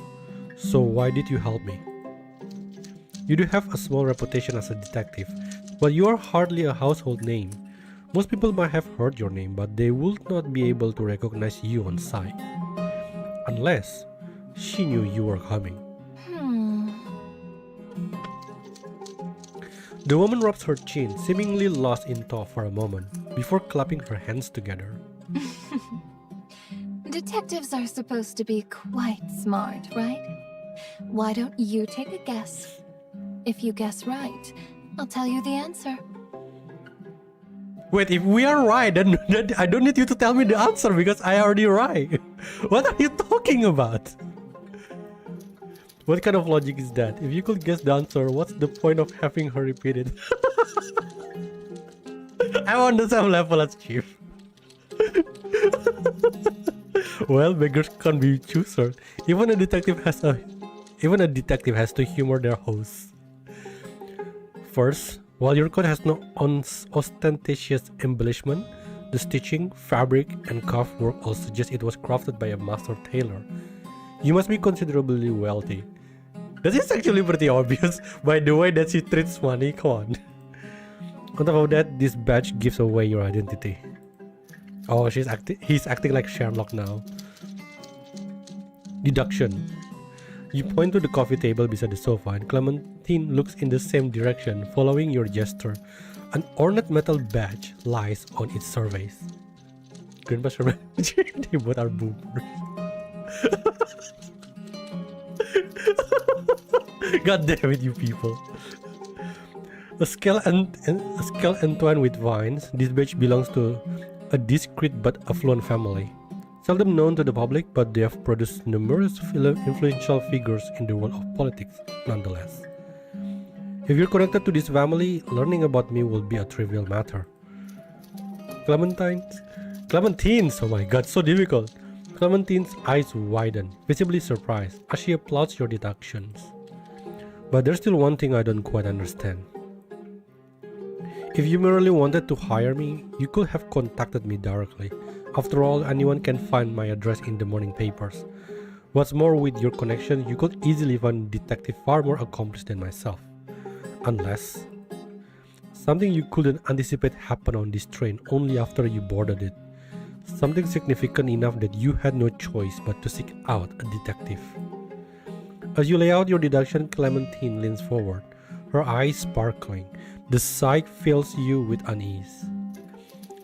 So why did you help me? You do have a small reputation as a detective, but you are hardly a household name. Most people might have heard your name, but they would not be able to recognize you on sight. Unless she knew you were coming. The woman rubs her chin, seemingly lost in thought for a moment, before clapping her hands together. Detectives are supposed to be quite smart, right? Why don't you take a guess? If you guess right, I'll tell you the answer. Wait, if we are right, then I don't need you to tell me the answer because I already right. What are you talking about? What kind of logic is that? If you could guess the answer, what's the point of having her repeat it? I'm on the same level as Chief. Well, beggars can't be choosers. Even a detective has to humor their hosts. First, while your coat has no ostentatious embellishment, the stitching, fabric, and cuff work all suggest it was crafted by a master tailor. You must be considerably wealthy. That is actually pretty obvious by the way that she treats money. Come on. On top of that, this badge gives away your identity. Oh, he's acting like Sherlock now. Deduction. You point to the coffee table beside the sofa and Clementine looks in the same direction, following your gesture. An ornate metal badge lies on its surface. Grandpa Sherman, they both are boomers. God damn it, you people. A skull entwined with vines, this badge belongs to a discreet but affluent family. Seldom known to the public, but they have produced numerous influential figures in the world of politics, nonetheless. If you're connected to this family, learning about me will be a trivial matter. Clementine's, oh my god, so difficult. Clementine's eyes widen, visibly surprised, as she applauds your deductions. But there's still one thing I don't quite understand. If you merely wanted to hire me, you could have contacted me directly. After all, anyone can find my address in the morning papers. What's more, with your connection, you could easily find a detective far more accomplished than myself. Unless something you couldn't anticipate happened on this train only after you boarded it. Something significant enough that you had no choice but to seek out a detective. As you lay out your deduction, Clementine leans forward, her eyes sparkling. The sight fills you with unease.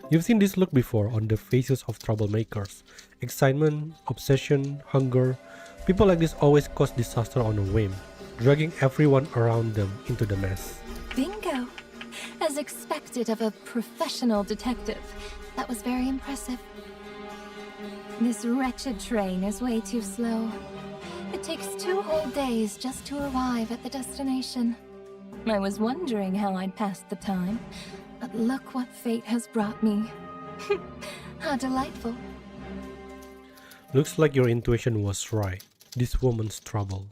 You've seen this look before on the faces of troublemakers. Excitement, obsession, hunger. People like this always cause disaster on a whim, dragging everyone around them into the mess. Bingo! As expected of a professional detective. That was very impressive. This wretched train is way too slow. It takes 2 whole days just to arrive at the destination. I was wondering how I'd pass the time, but look what fate has brought me. How delightful. Looks like your intuition was right. This woman's trouble.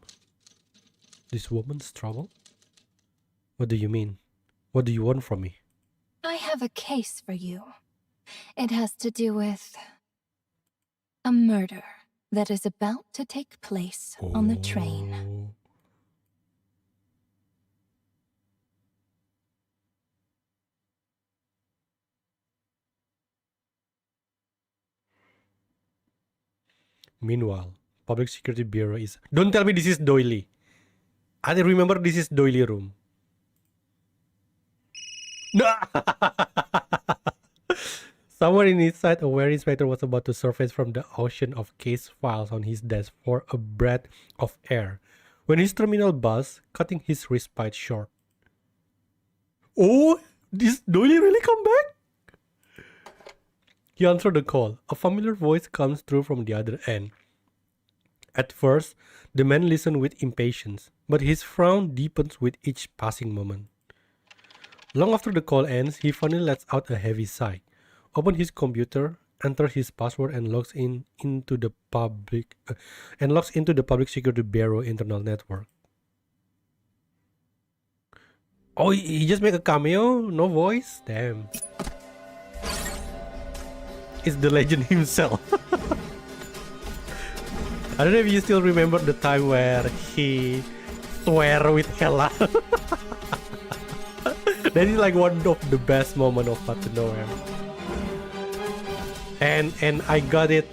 This woman's trouble? What do you mean? What do you want from me? I have a case for you. It has to do with a murder that is about to take place on the train. Meanwhile, Public Security Bureau is... Don't tell me this is doily. I remember this is doily room. No! Somewhere inside, a wary inspector was about to surface from the ocean of case files on his desk for a breath of air, when his terminal buzzed, cutting his respite short. Oh, this doily really come back? He answered the call. A familiar voice comes through from the other end. At first, the man listened with impatience, but his frown deepens with each passing moment. Long after the call ends, he finally lets out a heavy sigh, opens his computer, enters his password, and logs into the Public Security Bureau internal network. Oh, he just made a cameo? No voice? Damn. It's the legend himself. I don't know if you still remember the time where he swear with Hella. That is like one of the best moments of Path to Nowhere. And I got it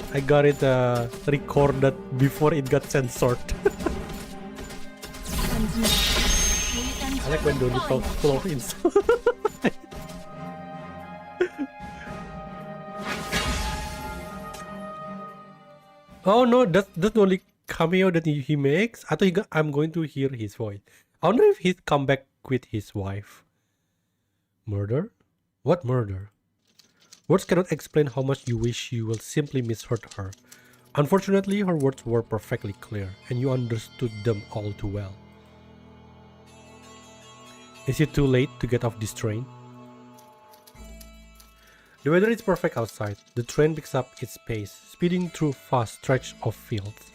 recorded before it got censored. I like when Donnie talks Florence. Oh no, that's the only cameo that he makes. I thought I'm going to hear his voice. I wonder if he's come back with his wife. Murder? What murder? Words cannot explain how much you wish you will simply misheard her. Unfortunately, her words were perfectly clear, and you understood them all too well. Is it too late to get off this train? The weather is perfect outside. The train picks up its pace, speeding through vast stretch of fields.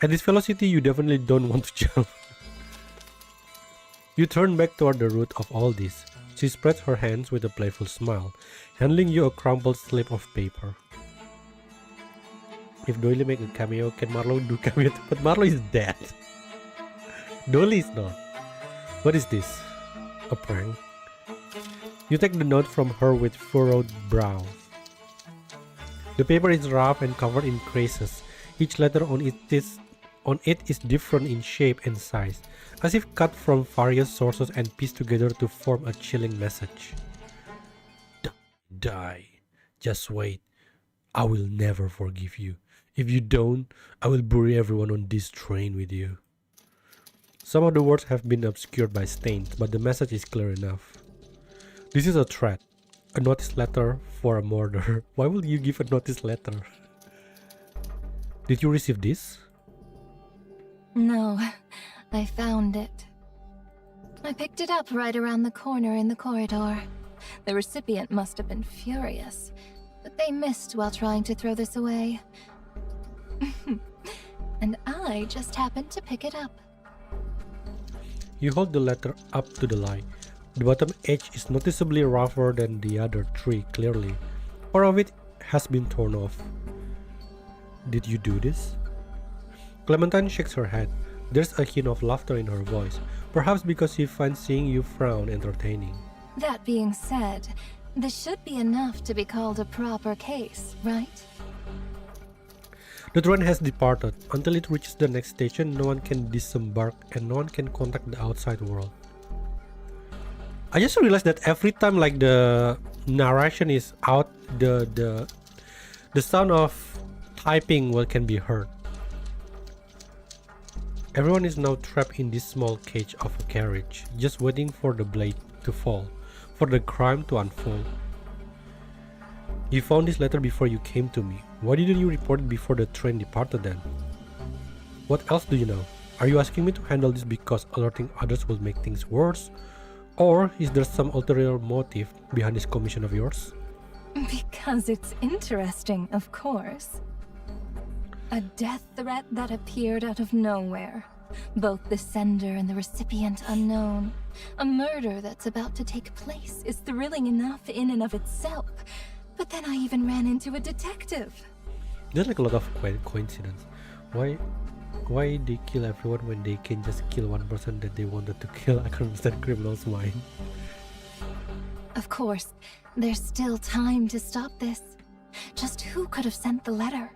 At this velocity, you definitely don't want to jump. You turn back toward the root of all this. She spreads her hands with a playful smile, handing you a crumpled slip of paper. If Doily make a cameo, can Marlowe do cameo too? But Marlowe is dead. Doily is not. What is this? A prank? You take the note from her with furrowed brows. The paper is rough and covered in creases. Each letter on it is different in shape and size, as if cut from various sources and pieced together to form a chilling message. Die. Just wait. I will never forgive you. If you don't, I will bury everyone on this train with you. Some of the words have been obscured by stains, but the message is clear enough. This is a threat. A notice letter for a murder. Why will you give a notice letter? Did you receive this? No, I found it. I picked it up right around the corner in the corridor. The recipient must have been furious, but they missed while trying to throw this away. And I just happened to pick it up. You hold the letter up to the light. The bottom edge is noticeably rougher than the other three, clearly. Part of it has been torn off. Did you do this? Clementine shakes her head. There's a hint of laughter in her voice, perhaps because she finds seeing you frown entertaining. That being said, This should be enough to be called a proper case, right? The train has departed. Until it reaches the next station, no one can disembark and no one can contact the outside world. I just realized that every time like the narration is out, the sound of typing can be heard. Everyone is now trapped in this small cage of a carriage, just waiting for the blade to fall, for the crime to unfold. You found this letter before you came to me. Why didn't you report it before the train departed then? What else do you know? Are you asking me to handle this because alerting others will make things worse? Or is there some ulterior motive behind this commission of yours? Because it's interesting, of course. A death threat that appeared out of nowhere. Both the sender and the recipient unknown. A murder that's about to take place is thrilling enough in and of itself. But then I even ran into a detective. There's like a lot of coincidence. Why they kill everyone when they can just kill one person that they wanted to kill? I can't understand criminals' mind. Of course, there's still time to stop this. Just who could have sent the letter?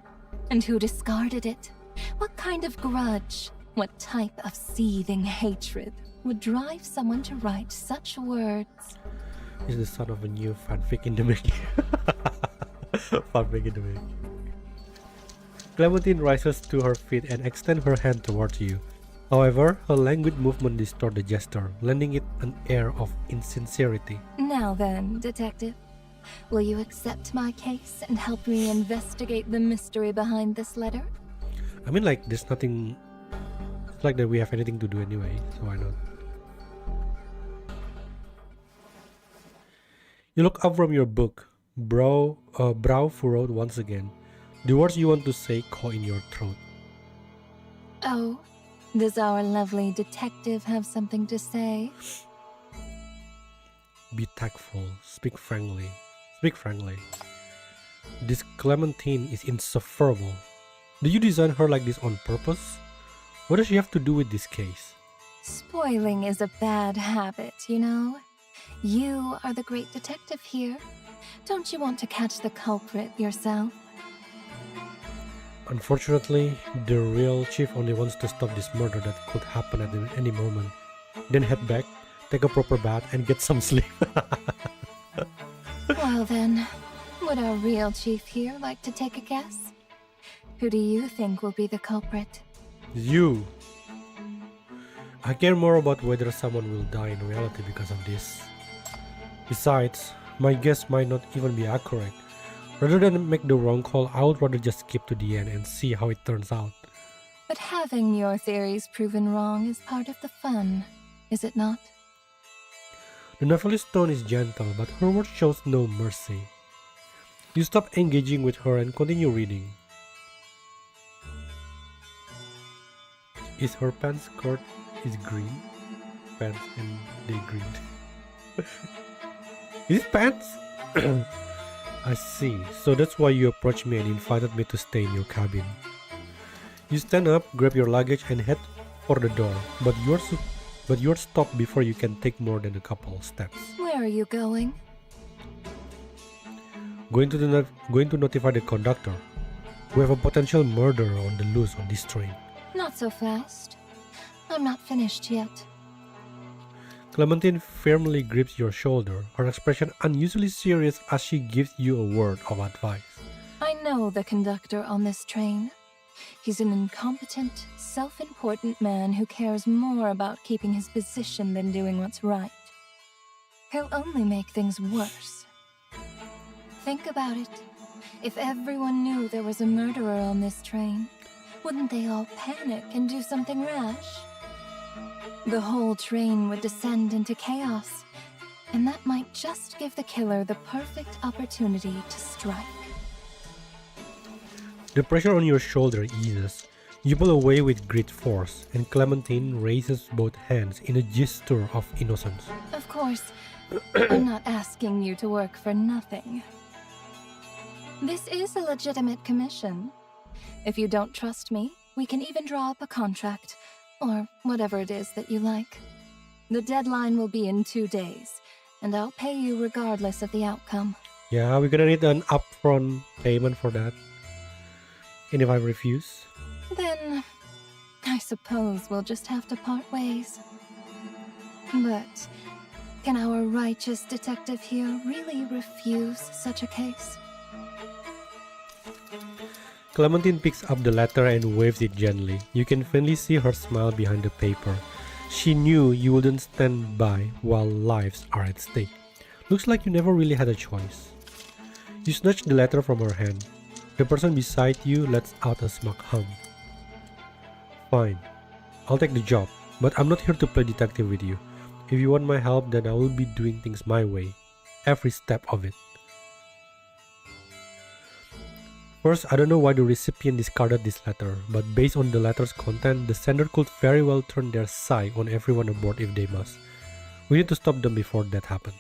And who discarded it? What kind of grudge? What type of seething hatred would drive someone to write such words? Is the son of a new fanfic in the making. Fanfic in the making. Clementine rises to her feet and extends her hand towards you. However, her languid movement distorts the gesture, lending it an air of insincerity. Now then, detective, will you accept my case and help me investigate the mystery behind this letter? I mean, like, there's nothing. It's like that we have anything to do anyway, so why not? You look up from your book, brow furrowed once again. The words you want to say caught in your throat. Oh, does our lovely detective have something to say? Be tactful. Speak frankly. Speak frankly. This Clementine is insufferable. Did you design her like this on purpose? What does she have to do with this case? Spoiling is a bad habit, you know? You are the great detective here. Don't you want to catch the culprit yourself? Unfortunately, the real chief only wants to stop this murder that could happen at any moment. Then head back, take a proper bath, and get some sleep. Well then, would our real chief here like to take a guess? Who do you think will be the culprit? You. I care more about whether someone will die in reality because of this. Besides, my guess might not even be accurate. Rather than make the wrong call, I would rather just skip to the end and see how it turns out. But having your theories proven wrong is part of the fun, is it not? The novelist's tone is gentle, but her words shows no mercy. You stop engaging with her and continue reading. Is her pants skirt is green? Pants and they green. Is it pants? I see. So that's why you approached me and invited me to stay in your cabin. You stand up, grab your luggage and head for the door, but you're stopped before you can take more than a couple steps. Where are you going? Going to notify the conductor. We have a potential murderer on the loose on this train. Not so fast. I'm not finished yet. Clementine firmly grips your shoulder, her expression unusually serious as she gives you a word of advice. I know the conductor on this train. He's an incompetent, self-important man who cares more about keeping his position than doing what's right. He'll only make things worse. Think about it. If everyone knew there was a murderer on this train, wouldn't they all panic and do something rash? The whole train would descend into chaos, and that might just give the killer the perfect opportunity to strike. The pressure on your shoulder eases. You pull away with great force, and Clementine raises both hands in a gesture of innocence. Of course, I'm not asking you to work for nothing. This is a legitimate commission. If you don't trust me, we can even draw up a contract, or whatever it is that you like. The deadline will be in 2 days, and I'll pay you regardless of the outcome. Yeah, we're gonna need an upfront payment for that. And if I refuse? Then I suppose we'll just have to part ways. But can our righteous detective here really refuse such a case? Clementine picks up the letter and waves it gently. You can faintly see her smile behind the paper. She knew you wouldn't stand by while lives are at stake. Looks like you never really had a choice. You snatch the letter from her hand. The person beside you lets out a smug hum. Fine, I'll take the job, but I'm not here to play detective with you. If you want my help, then I will be doing things my way. Every step of it. First, I don't know why the recipient discarded this letter, but based on the letter's content, the sender could very well turn their side on everyone aboard if they must. We need to stop them before that happens.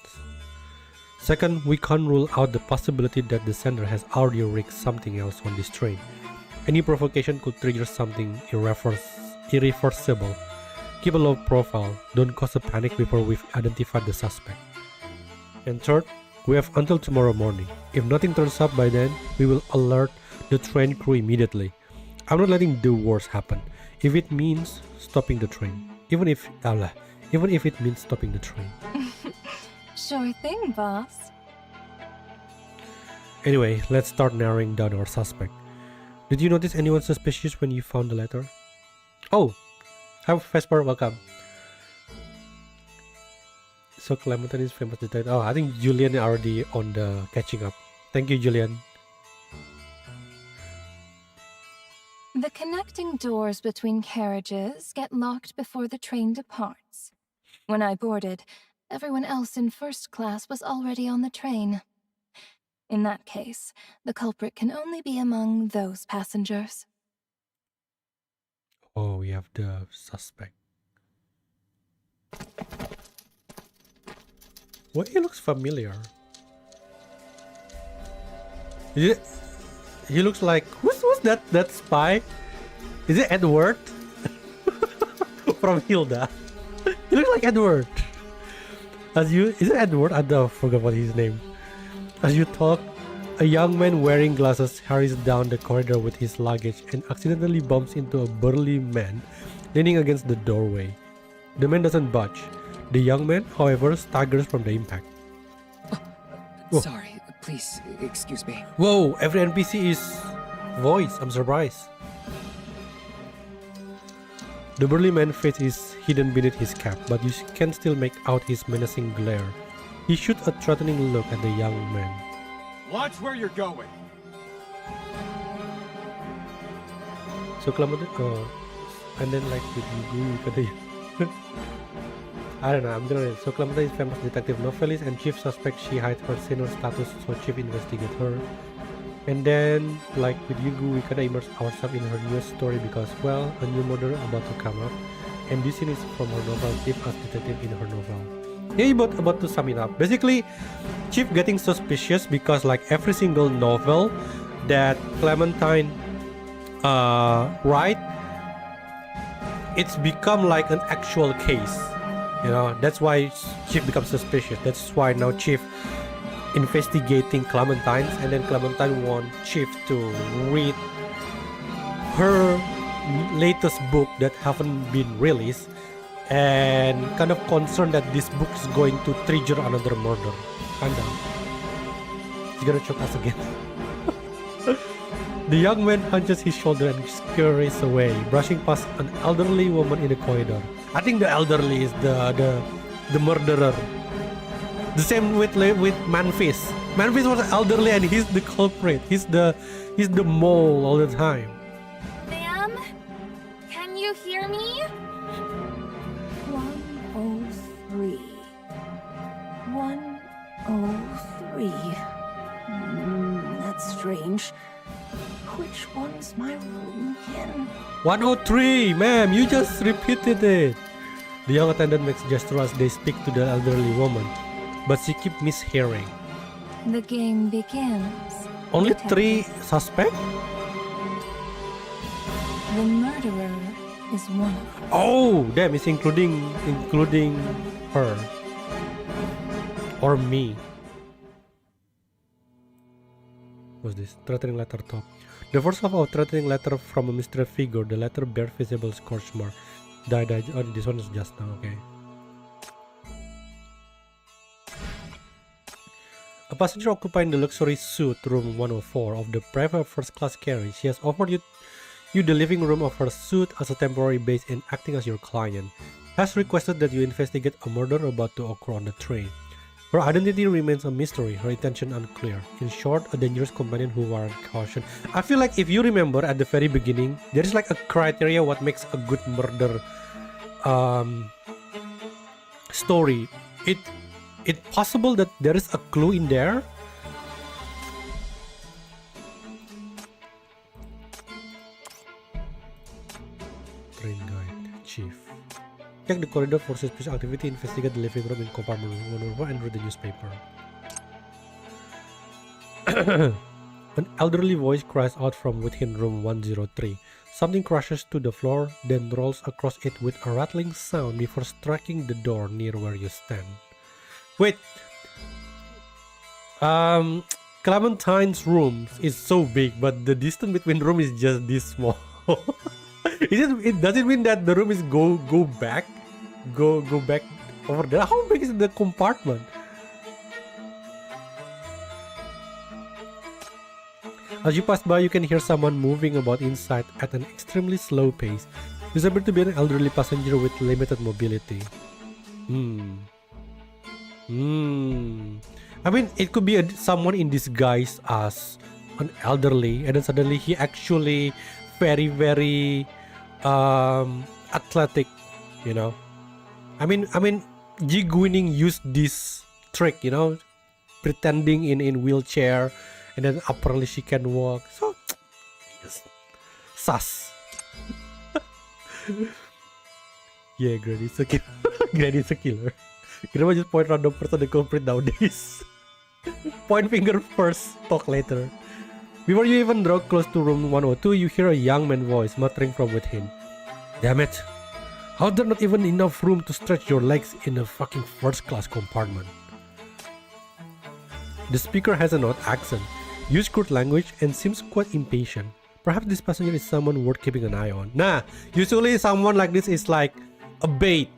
Second, we can't rule out the possibility that the sender has already rigged something else on this train. Any provocation could trigger something irreversible. Keep a low profile, don't cause a panic before we've identified the suspect. And third, we have until tomorrow morning. If nothing turns up by then, we will alert the train crew immediately. I'm not letting the worst happen. If it means stopping the train. Even if it means stopping the train. Sure thing, boss. Anyway, let's start narrowing down our suspect. Did you notice anyone suspicious when you found the letter? Oh! Hi Vesper, welcome. So Clementine is famous detective. Oh, I think Julian is already on the catching up. Thank you, Julian. The connecting doors between carriages get locked before the train departs. When I boarded, everyone else in first class was already on the train. In that case, the culprit can only be among those passengers. Oh, we have the suspect. Well, he looks familiar. He looks like who's that spy? Is it Edward? From Hilda. He looks like Edward. Is it Edward? I forgot what his name. As you talk, a young man wearing glasses hurries down the corridor with his luggage and accidentally bumps into a burly man leaning against the doorway. The man doesn't budge. The young man, however, staggers from the impact. Whoa. Sorry, please excuse me. Whoa, every NPC is voice. I'm surprised. The burly man's face is hidden beneath his cap, but you can still make out his menacing glare. He shoots a threatening look at the young man. Watch where you're going. So Clementine, and then like with you, I don't know. I'm gonna. So Clementine is famous detective novelist and chief suspect. She hides her senior status, so chief investigates her. And then, like with Yugu, we kinda immerse ourselves in her newest story because, well, a new murder about to come up. And this scene is from her novel, Chief as detective in her novel. Yeah, about to sum it up. Basically, Chief getting suspicious because like every single novel that Clementine write, it's become like an actual case. You know, that's why Chief becomes suspicious. That's why now Chief investigating Clementine's, and then Clementine want Chief to read her latest book that haven't been released, and kind of concerned that this book is going to trigger another murder. Kinda. He's gonna choke us again. The young man hunches his shoulder and scurries away, brushing past an elderly woman in the corridor. I think the elderly is the murderer. The same with Manfis. Manfis was elderly and he's the culprit. He's the mole all the time. Ma'am? Can you hear me? 103. 103. That's strange. Which one's my room again? 103, ma'am, you just repeated it. The young attendant makes a gesture as they speak to the elderly woman, but she keeps mishearing. The game begins. Only Detective. 3 suspects? The murderer is one of them. Oh, damn, it's including her. Or me. What's this? Threatening letter top. The first half of threatening letter from a mysterious figure. The letter bears visible scorch mark. Die. Oh, this one is just now. Okay. A passenger occupying the luxury suite room 104 of the private first class carriage. She has offered you the living room of her suite as a temporary base and acting as your client. Has requested that you investigate a murder about to occur on the train. Her identity remains a mystery, her intention unclear. In short, a dangerous companion who warrants caution. I feel like if you remember at the very beginning, there is like a criteria what makes a good murder story. It's possible that there is a clue in there. Train guide, chief. Check the corridor for suspicious activity. Investigate the living room in compartment 104 and read the newspaper. An elderly voice cries out from within room 103. Something crashes to the floor, then rolls across it with a rattling sound before striking the door near where you stand. Wait. Clementine's room is so big, but the distance between room is just this small. Does it mean that the room is go back over there? How big is the compartment? As you pass by, you can hear someone moving about inside at an extremely slow pace. This appears to be an elderly passenger with limited mobility. I mean, it could be someone in disguise as an elderly, and then suddenly he actually very athletic, you know. I mean, Ji Guining used this trick, you know, pretending in wheelchair, and then apparently she can walk. So, yes, sus. Yeah, Granny's a killer. Granny's a killer. Kenapa just point random person the culprit nowadays? Point finger first, talk later. Before you even draw close to room 102, you hear a young man's voice muttering from within. Damn it! How's there not even enough room to stretch your legs in a fucking first-class compartment? The speaker has an odd accent, uses crude language, and seems quite impatient. Perhaps this passenger is someone worth keeping an eye on. Nah, usually someone like this is like a bait.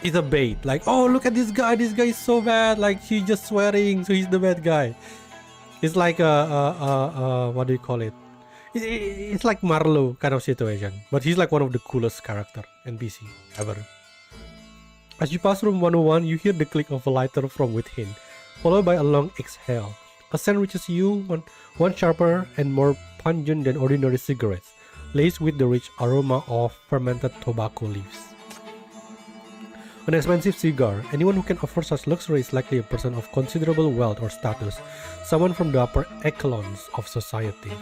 It's a bait. Like, oh, look at this guy is so bad. Like, he's just swearing, so he's the bad guy. It's like what do you call it? It's like Marlowe kind of situation, but he's like one of the coolest character NPC ever. As you pass room 101, you hear the click of a lighter from within, followed by a long exhale. A scent reaches you, one sharper and more pungent than ordinary cigarettes, laced with the rich aroma of fermented tobacco leaves. An expensive cigar. Anyone who can afford such luxury is likely a person of considerable wealth or status, someone from the upper echelons of society.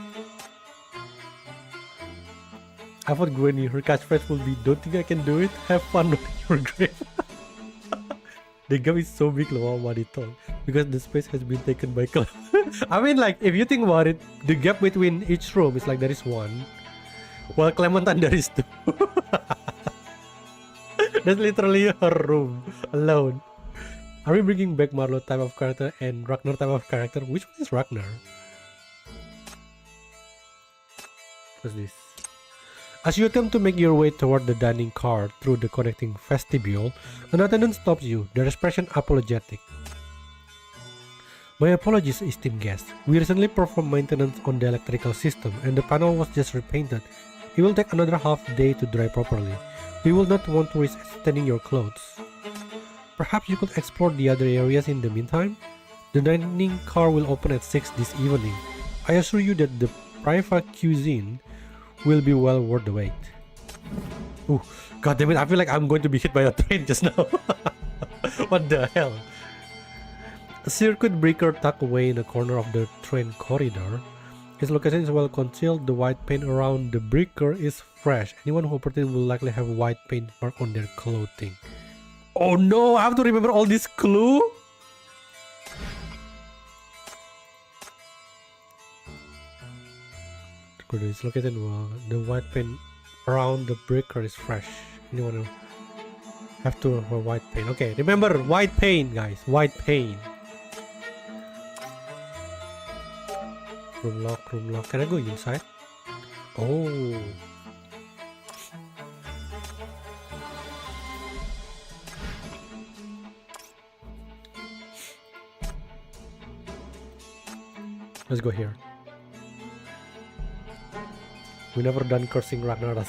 I thought Granny, her catchphrase will be, "Don't think I can do it? Have fun with your grave." The gap is so big, loh, what he told, because the space has been taken by club. I mean, like, if you think about it, the gap between each room is like there is one, while Clementine there is two. That's literally her room alone. Are we bringing back Marlowe type of character and Ragnar type of character? Which one is Ragnar? What's this? As you attempt to make your way toward the dining car through the connecting vestibule, an attendant stops you, their expression apologetic. My apologies, esteemed guest. We recently performed maintenance on the electrical system and the panel was just repainted. It will take another half day to dry properly. We will not want to risk staining your clothes. Perhaps you could explore the other areas in the meantime? The dining car will open at 6 this evening. I assure you that the private cuisine will be well worth the wait. Ooh, god damn it, I feel like I'm going to be hit by a train just now. What the hell? A circuit breaker tucked away in the corner of the train corridor. Its location is well concealed. The white paint around the breaker is fresh. Anyone who operated will likely have white paint mark on their clothing. Oh no, I have to remember all this clue? It's located well. The white paint around the breaker is fresh. Anyone have to have white paint. Okay, remember white paint, guys. White paint. Room lock, room lock. Can I go inside? Oh. Let's go here. We never done cursing Ragnarok.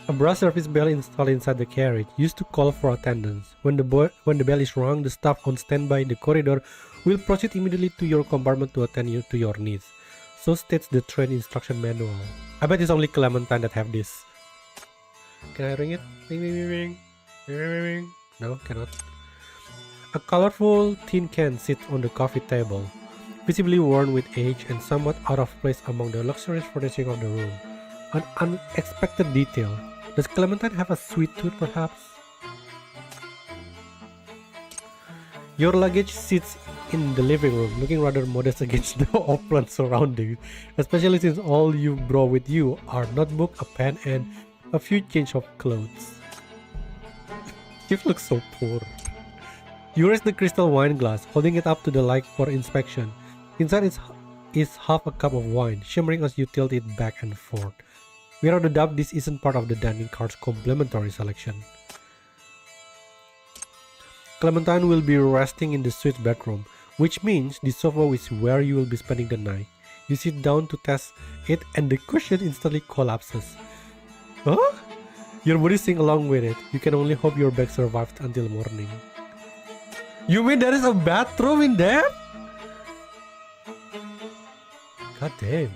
A brass service bell installed inside the carriage, used to call for attendance. When the bell is rung, the staff on standby in the corridor will proceed immediately to your compartment to attend to your needs. So states the train instruction manual. I bet it's only Clementine that have this. Can I ring it? Ring, ring, ring, ring. Ring, ring, ring. No, cannot. A colorful tin can sits on the coffee table, visibly worn with age and somewhat out of place among the luxurious furnishing of the room. An unexpected detail. Does Clementine have a sweet tooth, perhaps? Your luggage sits in the living room, looking rather modest against the opulent surroundings, especially since all you brought with you are notebook, a pen, and a few change of clothes. You look so poor. You raise the crystal wine glass, holding it up to the light for inspection. Inside is half a cup of wine, shimmering as you tilt it back and forth. Without a doubt, this isn't part of the dining car's complimentary selection. Clementine will be resting in the suite bedroom, which means the sofa is where you will be spending the night. You sit down to test it and the cushion instantly collapses. Huh? Your body sinks along with it. You can only hope your back survived until morning. You mean there is a bathroom in there? God damn.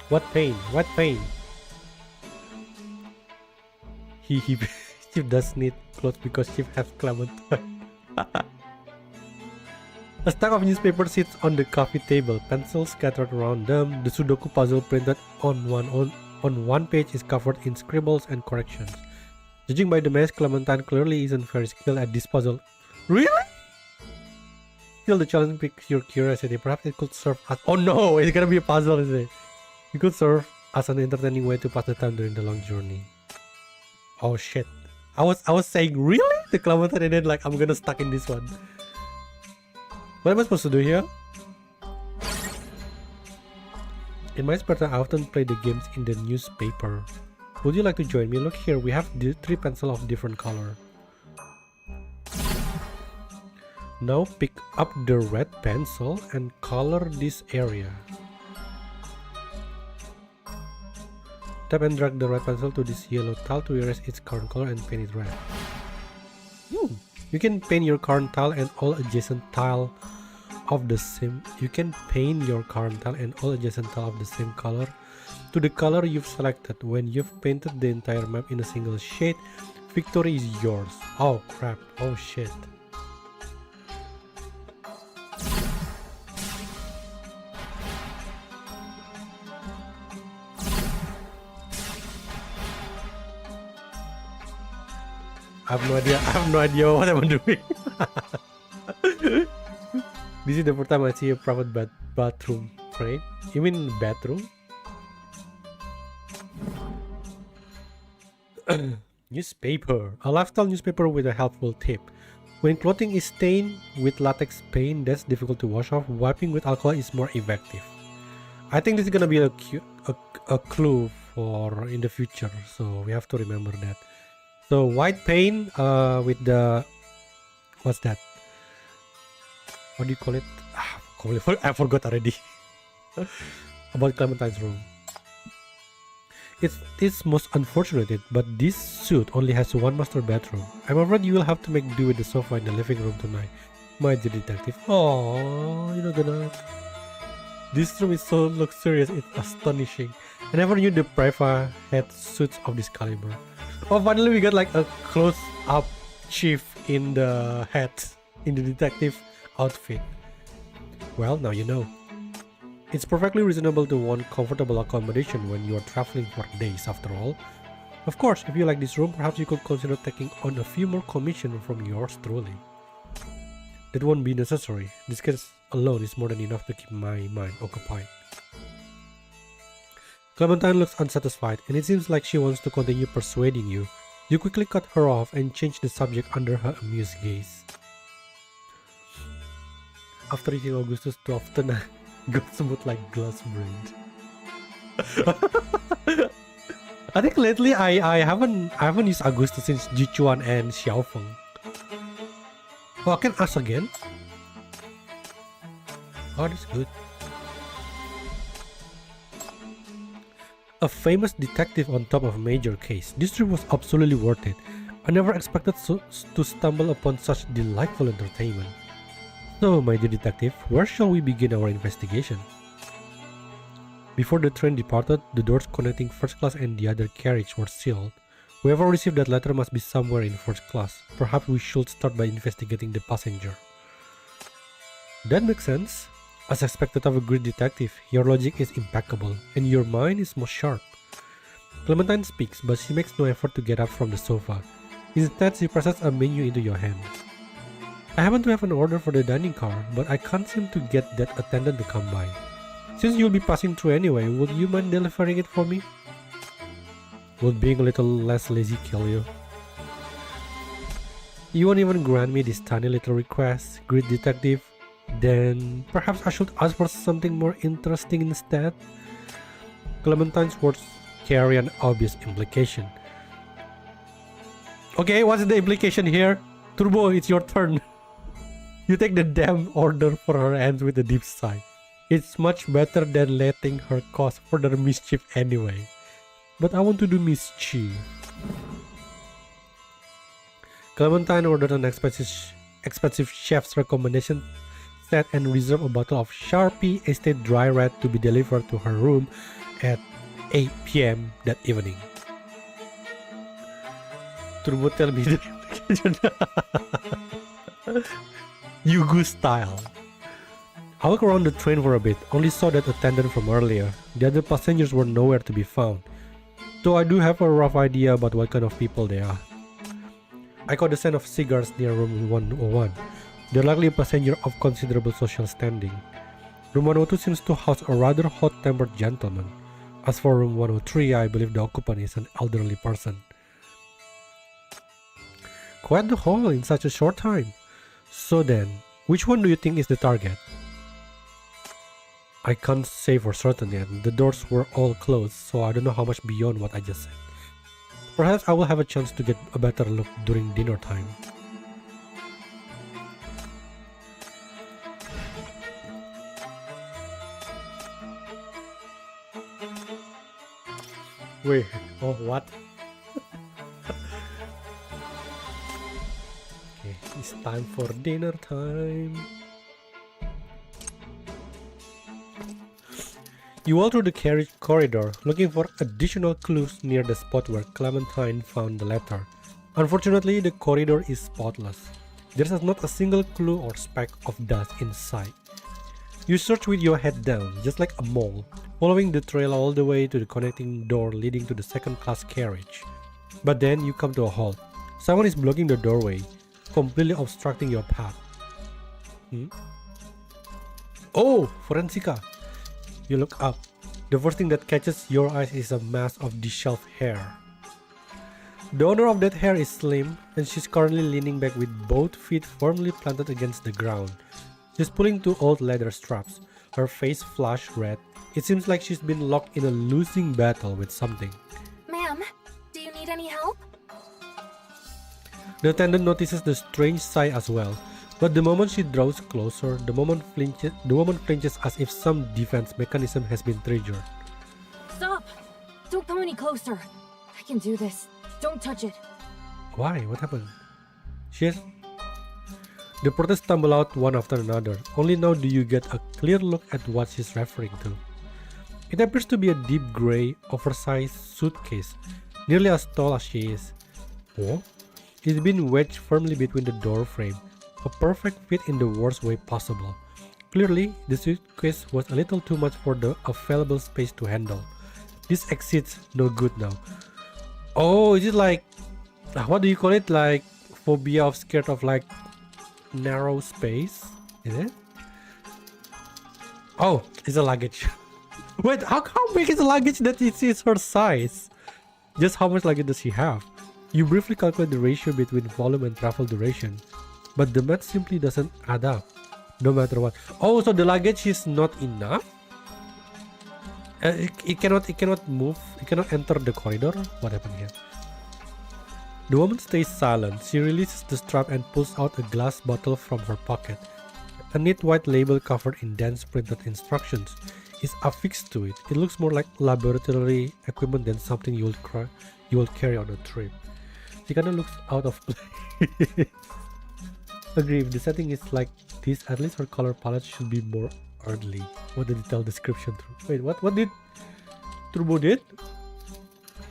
What pain? What pain? Chief does need clothes because Chief has Clementine. A stack of newspapers sits on the coffee table, pencils scattered around them. The Sudoku puzzle printed on one page is covered in scribbles and corrections. Judging by the mess, Clementine clearly isn't very skilled at this puzzle. Really? Still, the challenge piques your curiosity. Perhaps it could serve as— oh no, it's gonna be a puzzle, isn't it? It could serve as an entertaining way to pass the time during the long journey. Oh shit. I was saying, really? The Clementine, and then like I'm gonna stuck in this one. What am I supposed to do here? In my spare time, I often play the games in the newspaper. Would you like to join me? Look here, we have the 3 pencils of different color. Now pick up the red pencil and color this area. Tap and drag the red pencil to this yellow tile to erase its current color and paint it red. You can paint your current tile and all adjacent tile of the same. You can paint your current tile and all adjacent tile of the same color to the color you've selected. When you've painted the entire map in a single shade, victory is yours. Oh crap! Oh shit! I have no idea what I'm doing. This is the first time I see a private bathroom, right? You mean bathroom? Newspaper. A lifestyle newspaper with a helpful tip. When clothing is stained with latex paint that's difficult to wash off, wiping with alcohol is more effective. I think this is gonna be a clue for in the future, so we have to remember that. So white paint with the— what's that? What do you call it? I forgot already. About Clementine's room. It's most unfortunate, but this suite only has one master bedroom. I'm afraid you will have to make do with the sofa in the living room tonight, my dear detective. Oh, you're not gonna— this room is so luxurious, it's astonishing. I never knew the private had suites of this caliber. Oh, finally we got like a close-up Chief in the hat, in the detective outfit. Well, now you know. It's perfectly reasonable to want comfortable accommodation when you are traveling for days after all. Of course, if you like this room, perhaps you could consider taking on a few more commissions from yours truly. That won't be necessary. This case alone is more than enough to keep my mind occupied. Clementine looks unsatisfied, and it seems like she wants to continue persuading you. You quickly cut her off and change the subject under her amused gaze. After eating Augustus too often, I got smooth like glass braid. I think lately I haven't used Augustus since Jichuan and Xiaofeng. Oh, I can ask again. Oh, that's good. A famous detective on top of a major case. This trip was absolutely worth it. I never expected to stumble upon such delightful entertainment. So, my dear detective, where shall we begin our investigation? Before the train departed, the doors connecting first class and the other carriage were sealed. Whoever received that letter must be somewhere in first class. Perhaps we should start by investigating the passenger. That makes sense. As expected of a great detective, your logic is impeccable, and your mind is most sharp. Clementine speaks, but she makes no effort to get up from the sofa. Instead, she presses a menu into your hand. I happen to have an order for the dining car, but I can't seem to get that attendant to come by. Since you'll be passing through anyway, would you mind delivering it for me? Would being a little less lazy kill you? You won't even grant me this tiny little request, great detective? Then perhaps I should ask for something more interesting instead? Clementine's words carry an obvious implication. Okay, what's the implication here? Turbo, it's your turn. You take the damn order for her hands with a deep sigh. It's much better than letting her cause further mischief anyway. But I want to do mischief. Clementine ordered an expensive chef's recommendation set and reserved a bottle of Sharpie Estate Dry Red to be delivered to her room at 8 p.m. that evening. Turbo, tell me the implication. Yugu style. I walked around the train for a bit, only saw that attendant from earlier. The other passengers were nowhere to be found, though I do have a rough idea about what kind of people they are. I caught the scent of cigars near room 101. They're likely a passenger of considerable social standing. Room 102 seems to house a rather hot-tempered gentleman. As for room 103, I believe the occupant is an elderly person. Quite the haul in such a short time. So then, which one do you think is the target? I can't say for certain yet. The doors were all closed, so I don't know how much beyond what I just said. Perhaps I will have a chance to get a better look during dinner time. Wait, oh what? Okay, it's time for dinner time. You walk through the carriage corridor, looking for additional clues near the spot where Clementine found the letter. Unfortunately, the corridor is spotless. There's not a single clue or speck of dust in sight. You search with your head down, just like a mole, following the trail all the way to the connecting door leading to the second-class carriage. But then you come to a halt. Someone is blocking the doorway, completely obstructing your path. Oh, Forensica! You look up. The first thing that catches your eyes is a mass of disheveled hair. The owner of that hair is slim, and she's currently leaning back with both feet firmly planted against the ground. She's pulling two old leather straps, her face flushed red. It seems like she's been locked in a losing battle with something. Ma'am, do you need any help? The attendant notices the strange sigh as well, but the moment she draws closer, the woman flinches as if some defense mechanism has been triggered. Stop! Don't come any closer. I can do this. Don't touch it. Why? What happened? The protests tumble out one after another. Only now do you get a clear look at what she's referring to. It appears to be a deep grey, oversized suitcase, nearly as tall as she is. Oh? It's been wedged firmly between the door frame, a perfect fit in the worst way possible. Clearly, the suitcase was a little too much for the available space to handle. This exits no good now. Oh, is it like, what do you call it? Like phobia of scared of like narrow space? Is it? Oh, it's a luggage. Wait, how big is the luggage that it is her size? Just how much luggage does she have? You briefly calculate the ratio between volume and travel duration, but the math simply doesn't add up. No matter what. Oh, so the luggage is not enough? It cannot move. It cannot enter the corridor. What happened here? The woman stays silent. She releases the strap and pulls out a glass bottle from her pocket. A neat white label covered in dense printed instructions is affixed to it. It looks more like laboratory equipment than something you will carry on a trip. She kinda looks out of place. Agree, if the setting is like this, at least her color palette should be more earthly. What the detailed description? Wait, what did Turbo did?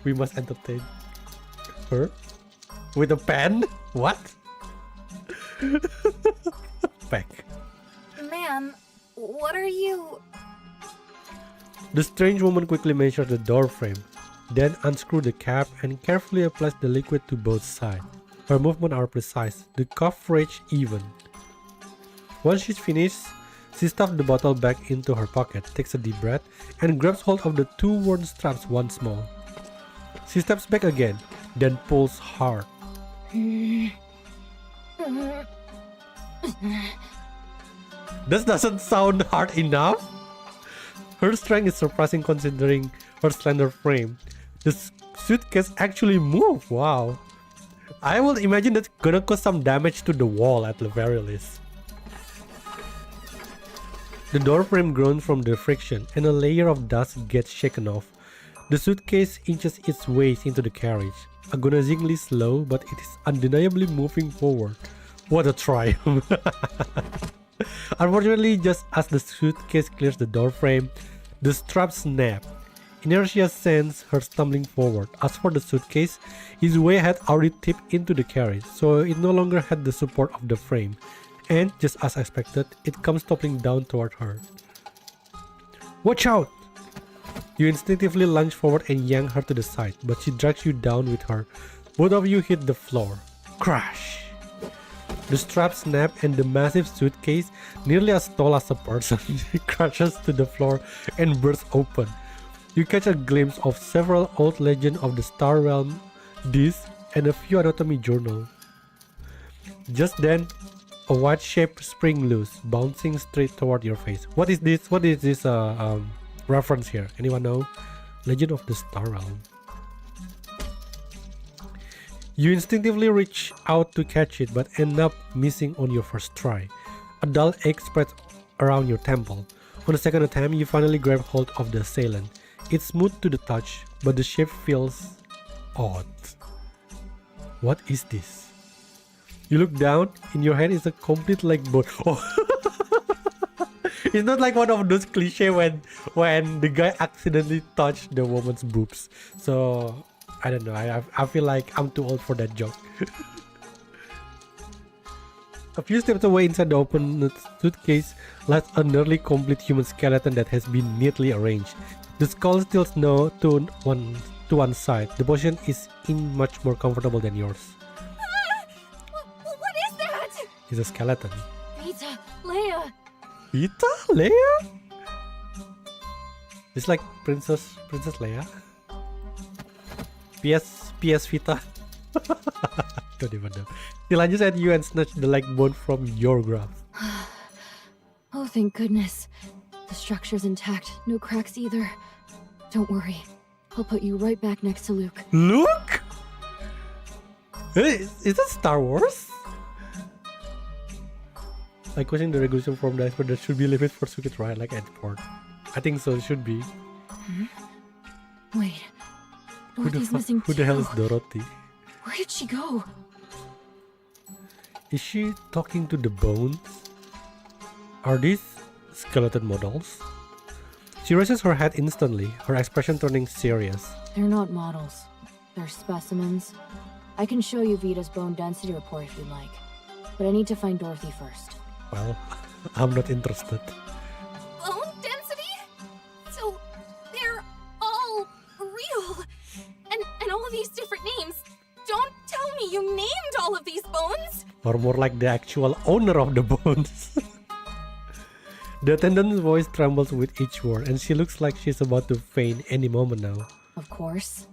We must entertain her with a pen? What? Back. Ma'am, what are you... The strange woman quickly measures the door frame, then unscrews the cap and carefully applies the liquid to both sides. Her movements are precise, the cuff range even. Once she's finished, she stuffs the bottle back into her pocket, takes a deep breath, and grabs hold of the two worn straps once more. She steps back again, then pulls hard. This doesn't sound hard enough. Her strength is surprising considering her slender frame. The suitcase actually moves. Wow. I will imagine that's gonna cause some damage to the wall at the very least. The door frame groans from the friction and a layer of dust gets shaken off. The suitcase inches its way into the carriage. Agonizingly slow, but it is undeniably moving forward. What a triumph. Unfortunately, just as the suitcase clears the door frame, the straps snap. Inertia sends her stumbling forward. As for the suitcase, its weight had already tipped into the carriage, so it no longer had the support of the frame. And, just as expected, it comes toppling down toward her. Watch out! You instinctively lunge forward and yank her to the side, but she drags you down with her. Both of you hit the floor. Crash! The straps snap and the massive suitcase, nearly as tall as a person, crashes to the floor and bursts open. You catch a glimpse of several old Legend of the Star Realm discs and a few anatomy journals. Just then, a white shape springs loose, bouncing straight toward your face. What is this? What is this reference here? Anyone know? Legend of the Star Realm. You instinctively reach out to catch it but end up missing on your first try. A dull ache spreads around your temple. On the second attempt, you finally grab hold of the assailant. It's smooth to the touch, but the shape feels odd. What is this? You look down, in your hand is a complete leg bone. Oh. It's not like one of those cliches when the guy accidentally touched the woman's boobs. So I don't know, I feel like I'm too old for that joke. A few steps away inside the open suitcase lies a nearly complete human skeleton that has been neatly arranged. The skull tilts now to one side. The position is much more comfortable than yours. What is that? It's a skeleton. Vita, Leia! Vita? Leia? It's like Princess Leia. PS Vita. Don't even know. She lunges at you and snatches the leg bone from your grasp. Oh, thank goodness. The structure's intact, no cracks either. Don't worry, I'll put you right back next to Luke. Luke? Is that Star Wars? I question the regulation from the expert that should be limit for circuit ride like Edport. I think so, it should be. Wait, Dorothy's missing Who the hell is Dorothy? Where did she go? Is she talking to the bones? Are these skeleton models? She raises her head instantly, her expression turning serious. They're not models. They're specimens. I can show you Vita's bone density report if you'd like. But I need to find Dorothy first. Well, I'm not interested. Bone density? So they're all real. And all of these different names. Don't tell me you named all of these bones. Or more like the actual owner of the bones. The attendant's voice trembles with each word, and she looks like she's about to faint any moment now. Of course.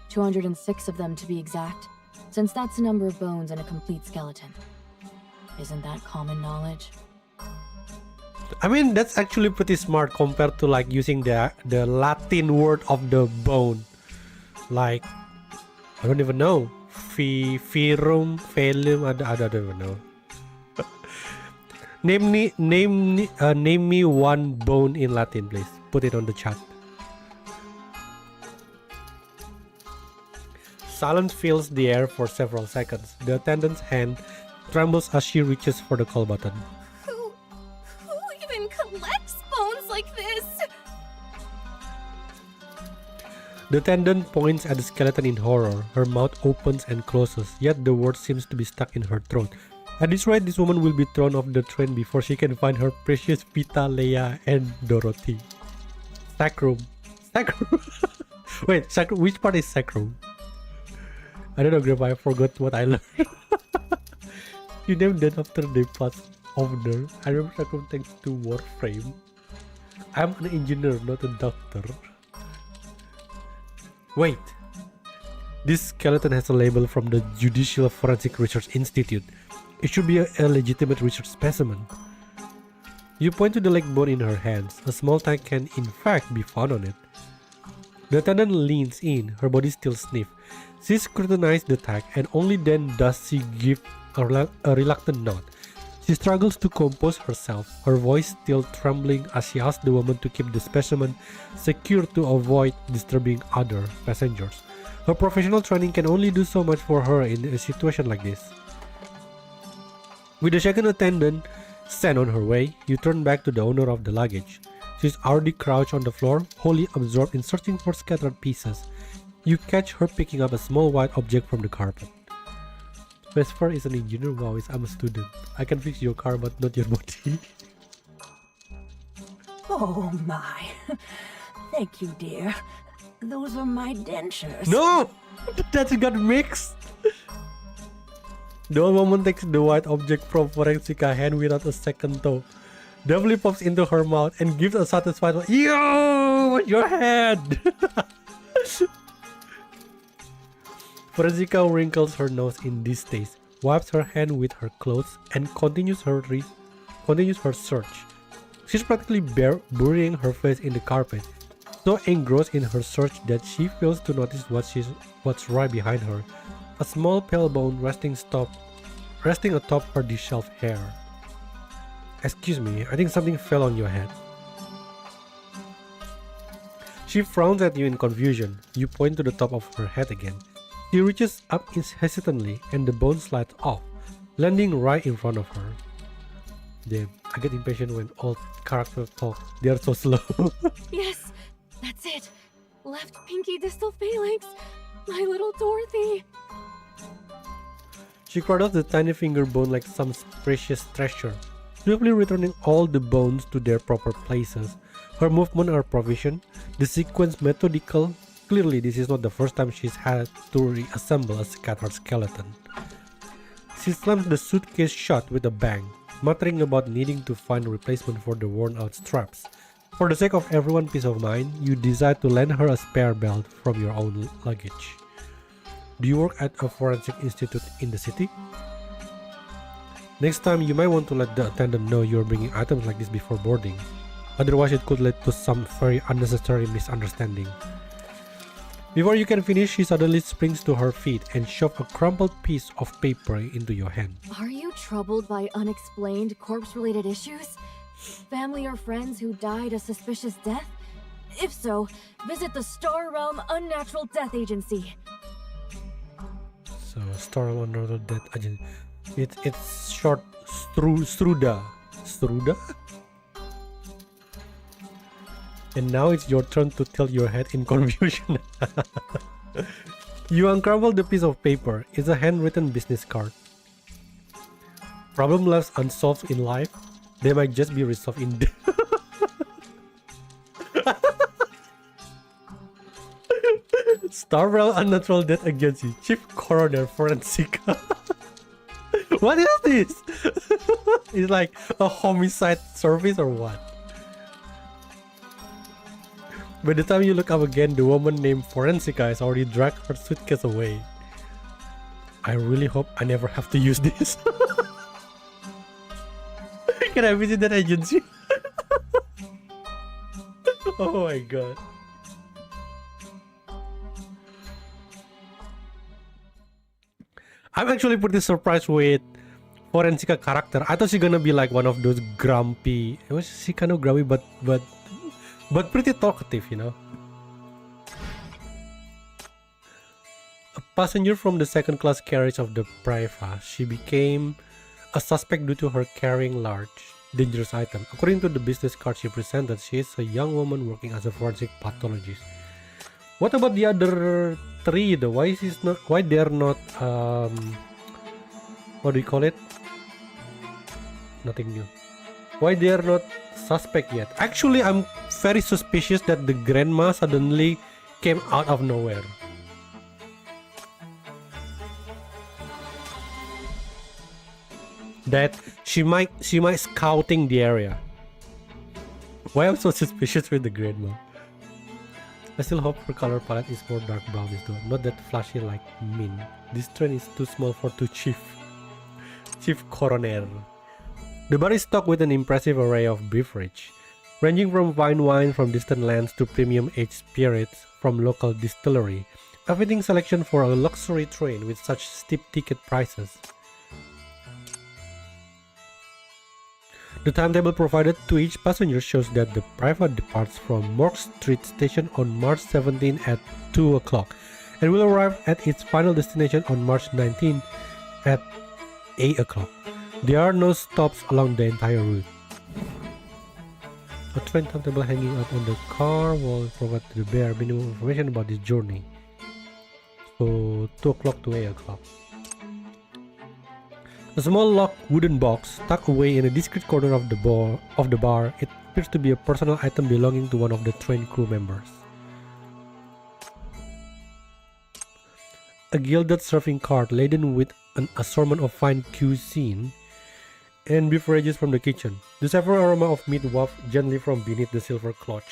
206 of them to be exact, since that's the number of bones in a complete skeleton. Isn't that common knowledge? I mean, that's actually pretty smart compared to like using the Latin word of the bone. Like, I don't even know. Velum, I don't even know. Name me one bone in Latin, please. Put it on the chat. Silence fills the air for several seconds. The attendant's hand trembles as she reaches for the call button. Who even collects bones like this? The attendant points at the skeleton in horror. Her mouth opens and closes, yet the word seems to be stuck in her throat. At this rate, this woman will be thrown off the train before she can find her precious Vita, Leia, and Dorothy. Sacrum. Wait, which part is sacrum? I don't know, Grandpa, I forgot what I learned. You named that after the past owner. I remember sacrum thanks to Warframe. I'm an engineer, not a doctor. Wait. This skeleton has a label from the Judicial Forensic Research Institute. It should be a legitimate research specimen. You point to the leg bone in her hands. A small tag can in fact be found on it. The attendant leans in, her body still stiff. She scrutinizes the tag and only then does she give a reluctant nod. She struggles to compose herself, her voice still trembling as she asks the woman to keep the specimen secure to avoid disturbing other passengers. Her professional training can only do so much for her in a situation like this. With the second attendant sent on her way, you turn back to the owner of the luggage. She's already crouched on the floor, wholly absorbed in searching for scattered pieces. You catch her picking up a small white object from the carpet. Vesper is an engineer. Wow, I'm a student. I can fix your car but not your body. Oh my. Thank you, dear. Those are my dentures. No! That got mixed! The old woman takes the white object from Forensica's hand without a second thought. Deftly pops into her mouth and gives a satisfied "Yo! Your head!" Forensica wrinkles her nose in distaste, wipes her hand with her clothes, and continues her search. She's practically burying her face in the carpet, so engrossed in her search that she fails to notice what's right behind her. A small pale bone resting atop her disheveled hair. Excuse me, I think something fell on your head. She frowns at you in confusion. You point to the top of her head again. She reaches up hesitantly and the bone slides off, landing right in front of her. Damn, I get impatient when old characters talk. They are so slow. Yes, that's it. Left pinky distal phalanx. My little Dorothy. She cradles the tiny finger bone like some precious treasure, swiftly returning all the bones to their proper places. Her movements are proficient, the sequence methodical. Clearly, this is not the first time she's had to reassemble a scattered skeleton. She slams the suitcase shut with a bang, muttering about needing to find a replacement for the worn-out straps. For the sake of everyone's peace of mind, you decide to lend her a spare belt from your own luggage. Do you work at a forensic institute in the city? Next time, you might want to let the attendant know you're bringing items like this before boarding. Otherwise, it could lead to some very unnecessary misunderstanding. Before you can finish, she suddenly springs to her feet and shoves a crumpled piece of paper into your hand. Are you troubled by unexplained corpse-related issues? Family or friends who died a suspicious death? If so, visit the Star Realm Unnatural Death Agency. So, Star Realm Unnatural Death Agency. It's short Struda. Struda? And now it's your turn to tilt your head in confusion. You uncrumple the piece of paper. It's a handwritten business card. Problem left unsolved in life, they might just be resolved in death. Star Realm Unnatural Death Agency, Chief Coroner Forensica. What is this? It's like a homicide service or what? By the time you look up again, the woman named Forensica has already dragged her suitcase away. I really hope I never have to use this. Can I visit that agency? Oh my god. I'm actually pretty surprised with Forensica character. I thought she's gonna be like one of those grumpy. She kind of grumpy, but pretty talkative, you know. A passenger from the second-class carriage of the Praiva, she became a suspect due to her carrying large, dangerous item. According to the business card she presented, she is a young woman working as a forensic pathologist. What about the other three though? Why they're not what do you call it? Nothing new. Why they're not suspect yet? Actually, I'm very suspicious that the grandma suddenly came out of nowhere. That she might scouting the area. Why I'm so suspicious with the grandma? I still hope her color palette is more dark brownish though, not that flashy like Min. This train is too small for two chief coroner. The bar is stocked with an impressive array of beverage, ranging from fine wine from distant lands to premium aged spirits from local distillery. A fitting selection for a luxury train with such steep ticket prices. The timetable provided to each passenger shows that the Praiva departs from Morgue Street Station on March 17 at 2 o'clock and will arrive at its final destination on March 19 at 8 o'clock. There are no stops along the entire route. A train timetable hanging up on the car will provide the bare minimum information about this journey. So 2 o'clock to 8 o'clock. A small locked wooden box tucked away in a discreet corner of the bar. It appears to be a personal item belonging to one of the train crew members. A gilded serving cart laden with an assortment of fine cuisine and beverages from the kitchen. The savory aroma of meat wafts gently from beneath the silver clutch.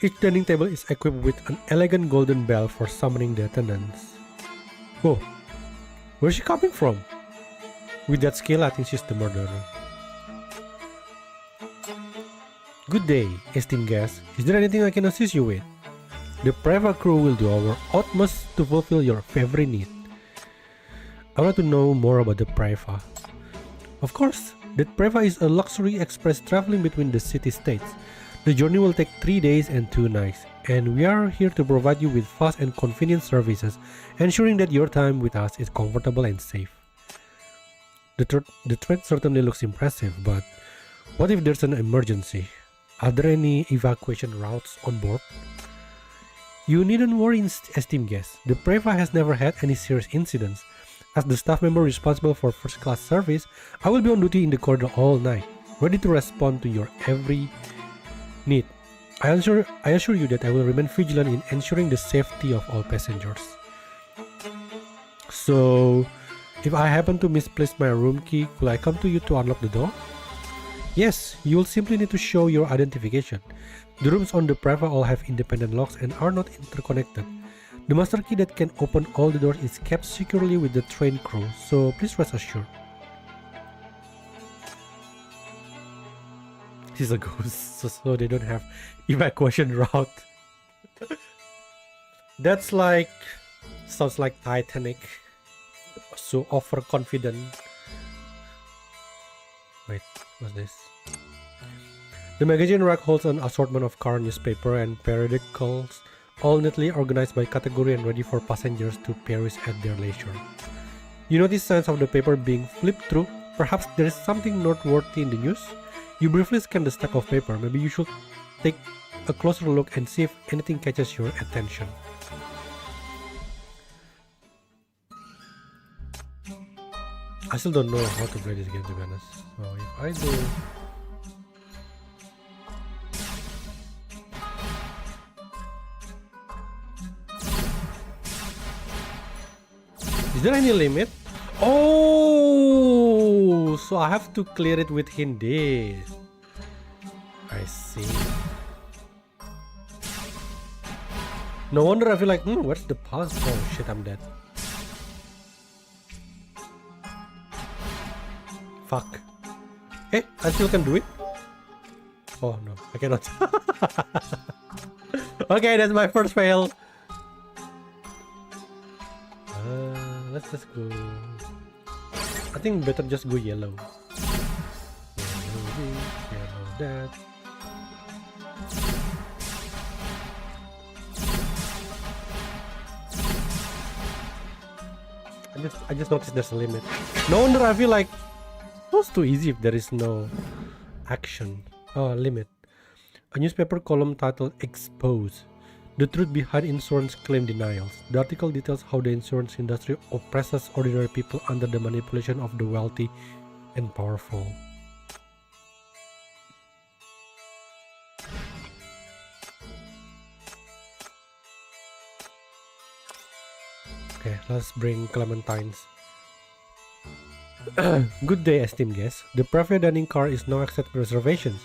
Each dining table is equipped with an elegant golden bell for summoning the attendants. Oh, where's she coming from? With that skill, I think she's the murderer. Good day, esteemed guests. Is there anything I can assist you with? The Praiva crew will do our utmost to fulfill your favorite need. I want to know more about the Praiva. Of course, the Praiva is a luxury express traveling between the city-states. The journey will take 3 days and 2 nights, and we are here to provide you with fast and convenient services, ensuring that your time with us is comfortable and safe. The train certainly looks impressive, but what if there's an emergency? Are there any evacuation routes on board? You needn't worry, esteemed guests. The Praiva has never had any serious incidents. As the staff member responsible for first-class service, I will be on duty in the corridor all night, ready to respond to your every need. I assure you that I will remain vigilant in ensuring the safety of all passengers. So, if I happen to misplace my room key, could I come to you to unlock the door? Yes, you will simply need to show your identification. The rooms on the Praiva all have independent locks and are not interconnected. The master key that can open all the doors is kept securely with the train crew, so please rest assured. She's a ghost, so they don't have evacuation route. That's like, sounds like Titanic. So overconfident. Wait, what's this? The magazine rack holds an assortment of current newspaper and periodicals, all neatly organized by category and ready for passengers to peruse at their leisure. You notice signs of the paper being flipped through. Perhaps there is something noteworthy in the news? You briefly scan the stack of paper. Maybe you should take a closer look and see if anything catches your attention. I still don't know how to play this game, to be honest. So if I do... Is there any limit? Oh, so I have to clear it with Hindi. I see. No wonder I feel like, where's the pulse? Oh shit, I'm dead. Fuck. Hey, I still can do it? Oh no, I cannot. Okay, that's my first fail. Let's just go. I think better just go yellow. Yellow this, yellow that. I just noticed there's a limit. No wonder I feel like it's too easy if there is no action. Oh, limit. A newspaper column titled Expose. The truth behind insurance claim denials. The article details how the insurance industry oppresses ordinary people under the manipulation of the wealthy and powerful. Okay, let's bring Clementines. Good day, esteemed guests. The private dining car is now accepting reservations.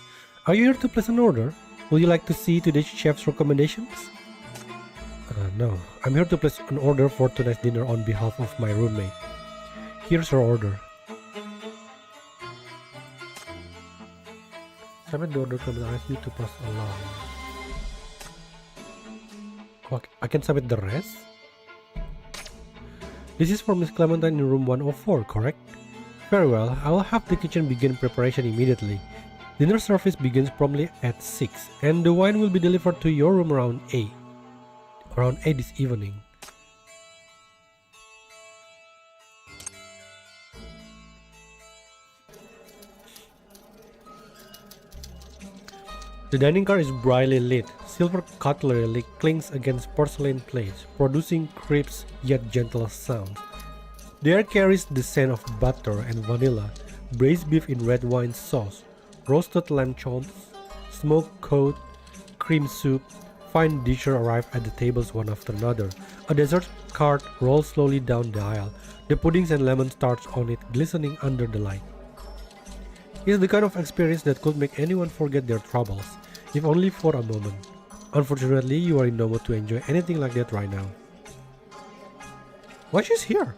Are you here to place an order? Would you like to see today's chef's recommendations? No, I'm here to place an order for tonight's dinner on behalf of my roommate. Here's her order. Submit the order and ask you to pass along. Okay, I can submit the rest? This is for Miss Clementine in room 104, correct? Very well, I will have the kitchen begin preparation immediately. Dinner service begins promptly at 6, and the wine will be delivered to your room around 8. Around 8 this evening. The dining car is brightly lit. Silver cutlery clinks against porcelain plates, producing crisp yet gentle sounds. The air carries the scent of butter and vanilla, braised beef in red wine sauce, roasted lamb chops, smoked cod, cream soup. Fine dishes arrive at the tables one after another. A dessert cart rolls slowly down the aisle, the puddings and lemon tarts on it glistening under the light. It is the kind of experience that could make anyone forget their troubles, if only for a moment. Unfortunately, you are in no mood to enjoy anything like that right now. Why she's here?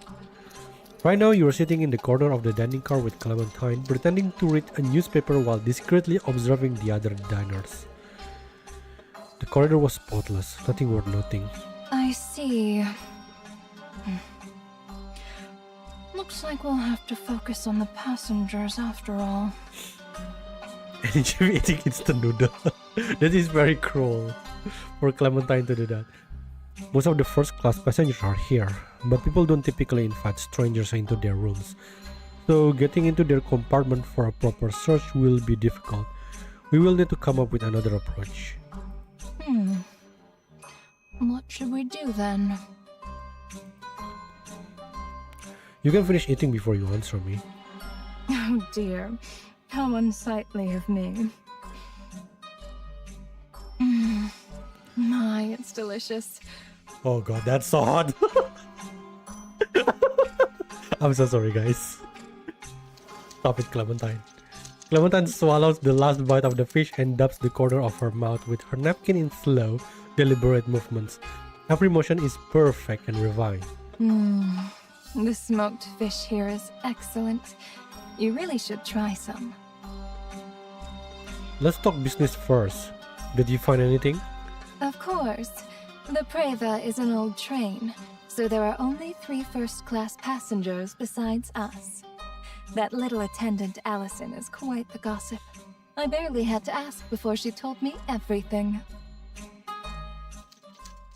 Right now, you are sitting in the corner of the dining car with Clementine, pretending to read a newspaper while discreetly observing the other diners. The corridor was spotless, nothing worth noting. I see. Looks like we'll have to focus on the passengers after all. And she eating instant noodle. That is very cruel for Clementine to do that. Most of the first class passengers are here, but people don't typically invite strangers into their rooms. So getting into their compartment for a proper search will be difficult. We will need to come up with another approach. What should we do then? You can finish eating before you answer me. Oh dear, how unsightly of me. My, it's delicious. Oh god, that's so hot. I'm so sorry, guys. Stop it, Clementine. Clementine swallows the last bite of the fish and dubs the corner of her mouth with her napkin in slow, deliberate movements. Every motion is perfect and refined. The smoked fish here is excellent. You really should try some. Let's talk business first. Did you find anything? Of course. The Preva is an old train, so there are only 3 first-class passengers besides us. That little attendant Allison is quite the gossip. I barely had to ask before she told me everything.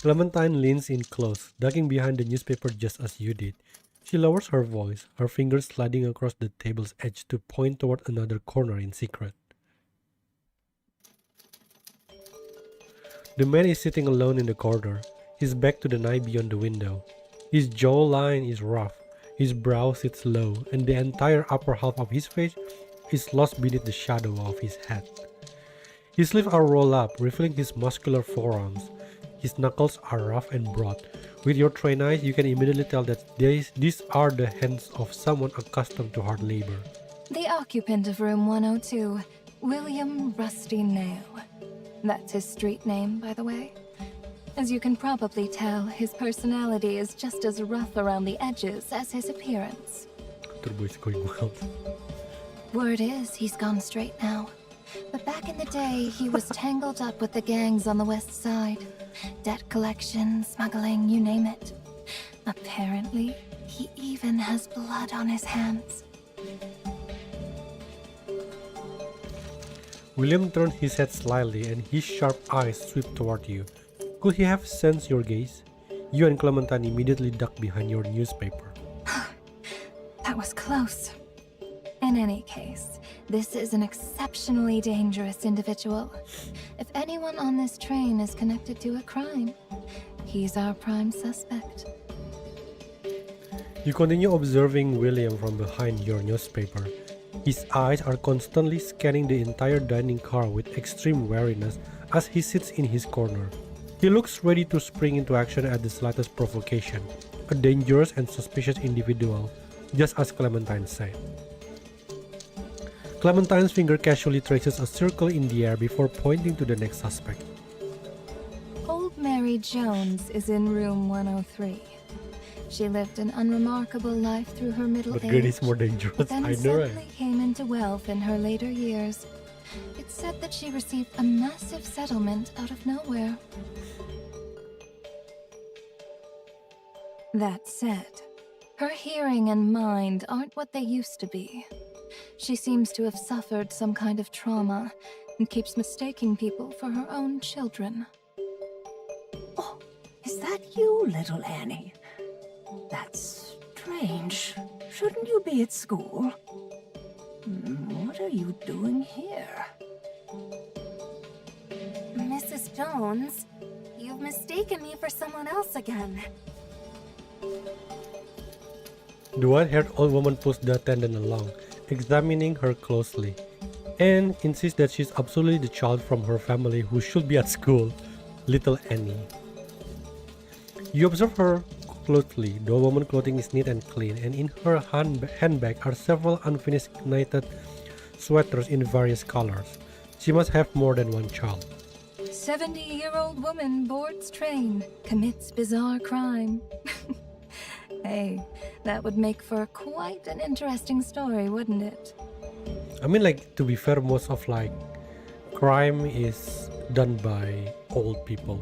Clementine leans in close, ducking behind the newspaper just as you did. She lowers her voice, her fingers sliding across the table's edge to point toward another corner in secret. The man is sitting alone in the corner, his back to the night beyond the window. His jawline is rough, his brow sits low, and the entire upper half of his face is lost beneath the shadow of his head. His sleeves are rolled up, revealing his muscular forearms. His knuckles are rough and broad. With your trained eyes, you can immediately tell that these are the hands of someone accustomed to hard labor. The occupant of room 102, William Rusty Nail. That's his street name, by the way. As you can probably tell, his personality is just as rough around the edges as his appearance. Turbo is going wild. Word is he's gone straight now. But back in the day, he was tangled up with the gangs on the west side. Debt collection, smuggling, you name it. Apparently, he even has blood on his hands. William turned his head slightly and his sharp eyes swept toward you. Could he have sensed your gaze? You and Clementine immediately ducked behind your newspaper. That was close. In any case, this is an exceptionally dangerous individual. If anyone on this train is connected to a crime, he's our prime suspect. You continue observing William from behind your newspaper. His eyes are constantly scanning the entire dining car with extreme wariness as he sits in his corner. He looks ready to spring into action at the slightest provocation. A dangerous and suspicious individual, just as Clementine said. Clementine's finger casually traces a circle in the air before pointing to the next suspect. Old Mary Jones is in room 103. She lived an unremarkable life through her middle But age, good is more dangerous, but then I know, suddenly right? came into wealth in her later years. It's said that she received a massive settlement out of nowhere. That said, her hearing and mind aren't what they used to be. She seems to have suffered some kind of trauma and keeps mistaking people for her own children. Oh, is that you, little Annie? That's strange. Shouldn't you be at school? What are you doing here? Mrs. Jones, you've mistaken me for someone else again. The white-haired old woman pulls the attendant along, examining her closely, and insists that she's absolutely the child from her family who should be at school, little Annie. You observe her closely. The old woman's clothing is neat and clean, and in her handbag are several unfinished knitted sweaters in various colors. She must have more than one child. 70-year-old woman boards train, commits bizarre crime. Hey, that would make for quite an interesting story, wouldn't it? I mean, like, to be fair, most of like crime is done by old people.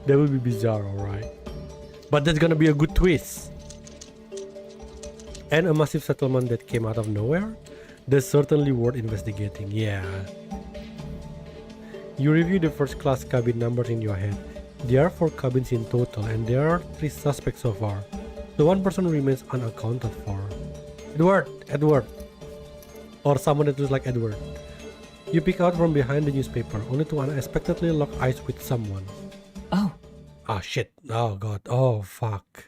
That would be bizarre, alright. But that's gonna be a good twist. And a massive settlement that came out of nowhere? That's certainly worth investigating, yeah. You review the first class cabin numbers in your head. There are 4 cabins in total and there are 3 suspects so far. The one person remains unaccounted for. Edward. Or someone that looks like Edward. You peek out from behind the newspaper, only to unexpectedly lock eyes with someone. Oh. Ah, shit. Oh god. Oh fuck.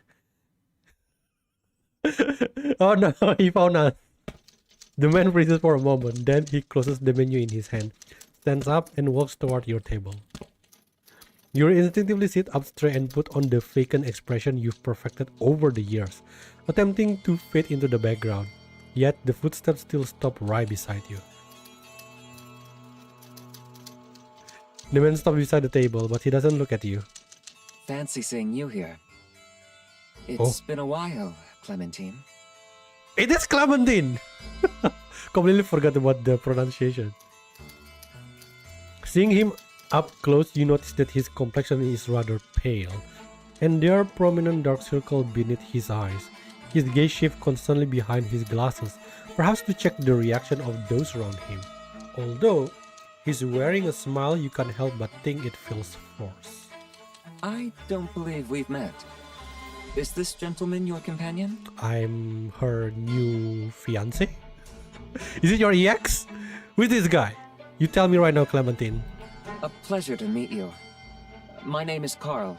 Oh no, he found us. The man freezes for a moment, then he closes the menu in his hand, stands up and walks toward your table. You instinctively sit up straight and put on the vacant expression you've perfected over the years, attempting to fade into the background. Yet the footsteps still stop right beside you. The man stops beside the table, but he doesn't look at you. Fancy seeing you here. It's been a while, Clementine. It is Clementine! Completely forgot about the pronunciation. Seeing him up close, you notice that his complexion is rather pale, and there are prominent dark circles beneath his eyes. His gaze shifts constantly behind his glasses, perhaps to check the reaction of those around him. Although he's wearing a smile, you can't help but think it feels forced. I don't believe we've met. Is this gentleman your companion? I'm her new fiancé? Is it your EX? Who is this guy? You tell me right now, Clementine. A pleasure to meet you. My name is Carl,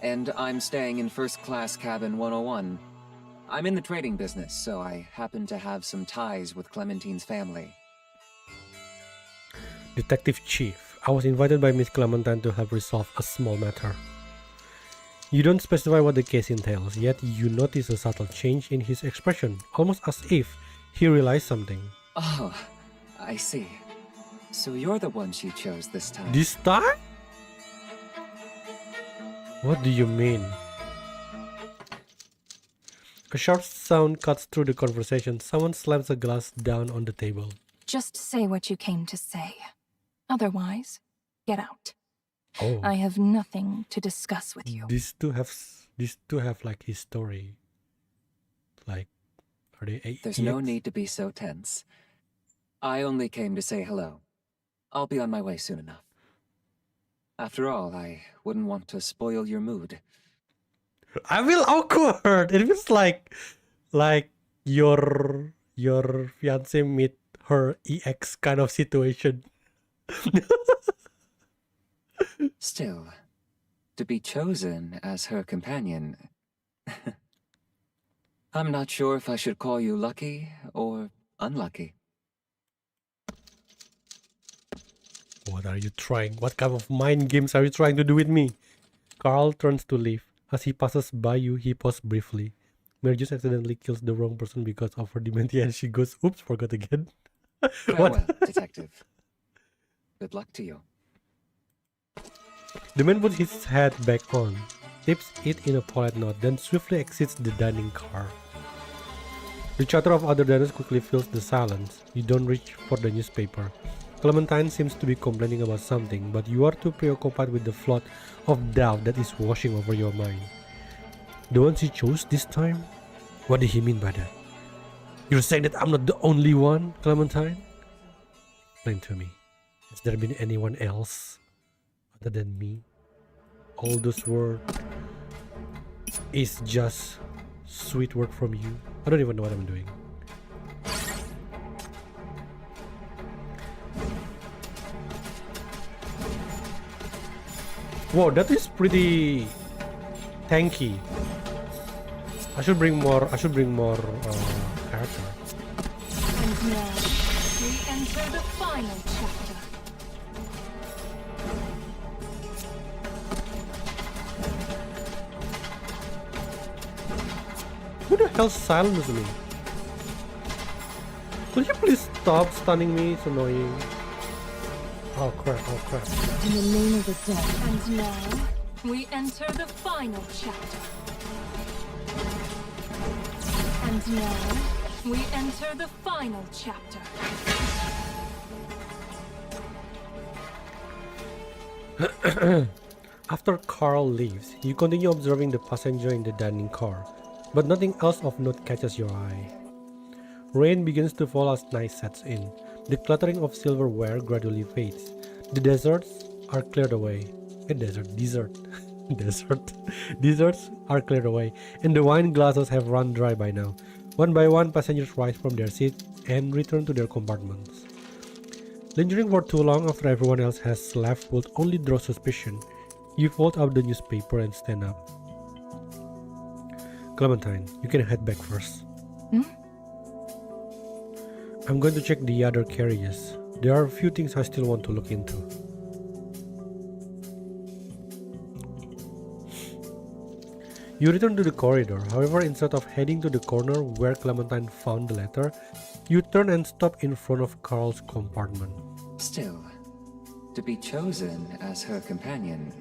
and I'm staying in first class cabin 101. I'm in the trading business, so I happen to have some ties with Clementine's family. Detective Chief, I was invited by Miss Clementine to help resolve a small matter. You don't specify what the case entails, yet you notice a subtle change in his expression, almost as if he realized something. Oh, I see. So you're the one she chose this time. This time? What do you mean? A sharp sound cuts through the conversation. Someone slams a glass down on the table. Just say what you came to say. Otherwise, get out. Oh. I have nothing to discuss with you. These two have like history. Like, are they? There's no need to be so tense. I only came to say hello. I'll be on my way soon enough. After all, I wouldn't want to spoil your mood. I feel awkward. It feels like your fiance meet her ex kind of situation. Still, to be chosen as her companion... I'm not sure if I should call you lucky or unlucky. What are you trying? What kind of mind games are you trying to do with me? Carl turns to leave. As he passes by you, he pauses briefly. Mary just accidentally kills the wrong person because of her dementia and she goes, oops, forgot again. Farewell, detective. Good luck to you. The man puts his hat back on, tips it in a polite note, then swiftly exits the dining car. The chatter of other diners quickly fills the silence. You don't reach for the newspaper. Clementine seems to be complaining about something, but you are too preoccupied with the flood of doubt that is washing over your mind. The one she chose this time? What did he mean by that? You're saying that I'm not the only one, Clementine? Explain to me. Has there been anyone else other than me? All those words is just sweet word from you. I don't even know what I'm doing. Wow, that is pretty tanky. I should bring more character. And now, we enter the final chapter. Who the hell silenced me? Could you please stop stunning me? It's annoying. Oh crap, oh crap. In the name of the dead. And now, we enter the final chapter. And now, we enter the final chapter. After Carl leaves, you continue observing the passenger in the dining car, but nothing else of note catches your eye. Rain begins to fall as night sets in. The cluttering of silverware gradually fades. The deserts are cleared away. Deserts are cleared away, and the wine glasses have run dry by now. One by one, passengers rise from their seats and return to their compartments. Lingering for too long after everyone else has left will only draw suspicion. You fold up the newspaper and stand up. Clementine, you can head back first. I'm going to check the other carriages. There are a few things I still want to look into. You return to the corridor. However, instead of heading to the corner where Clementine found the letter, you turn and stop in front of Carl's compartment. Still, to be chosen as her companion...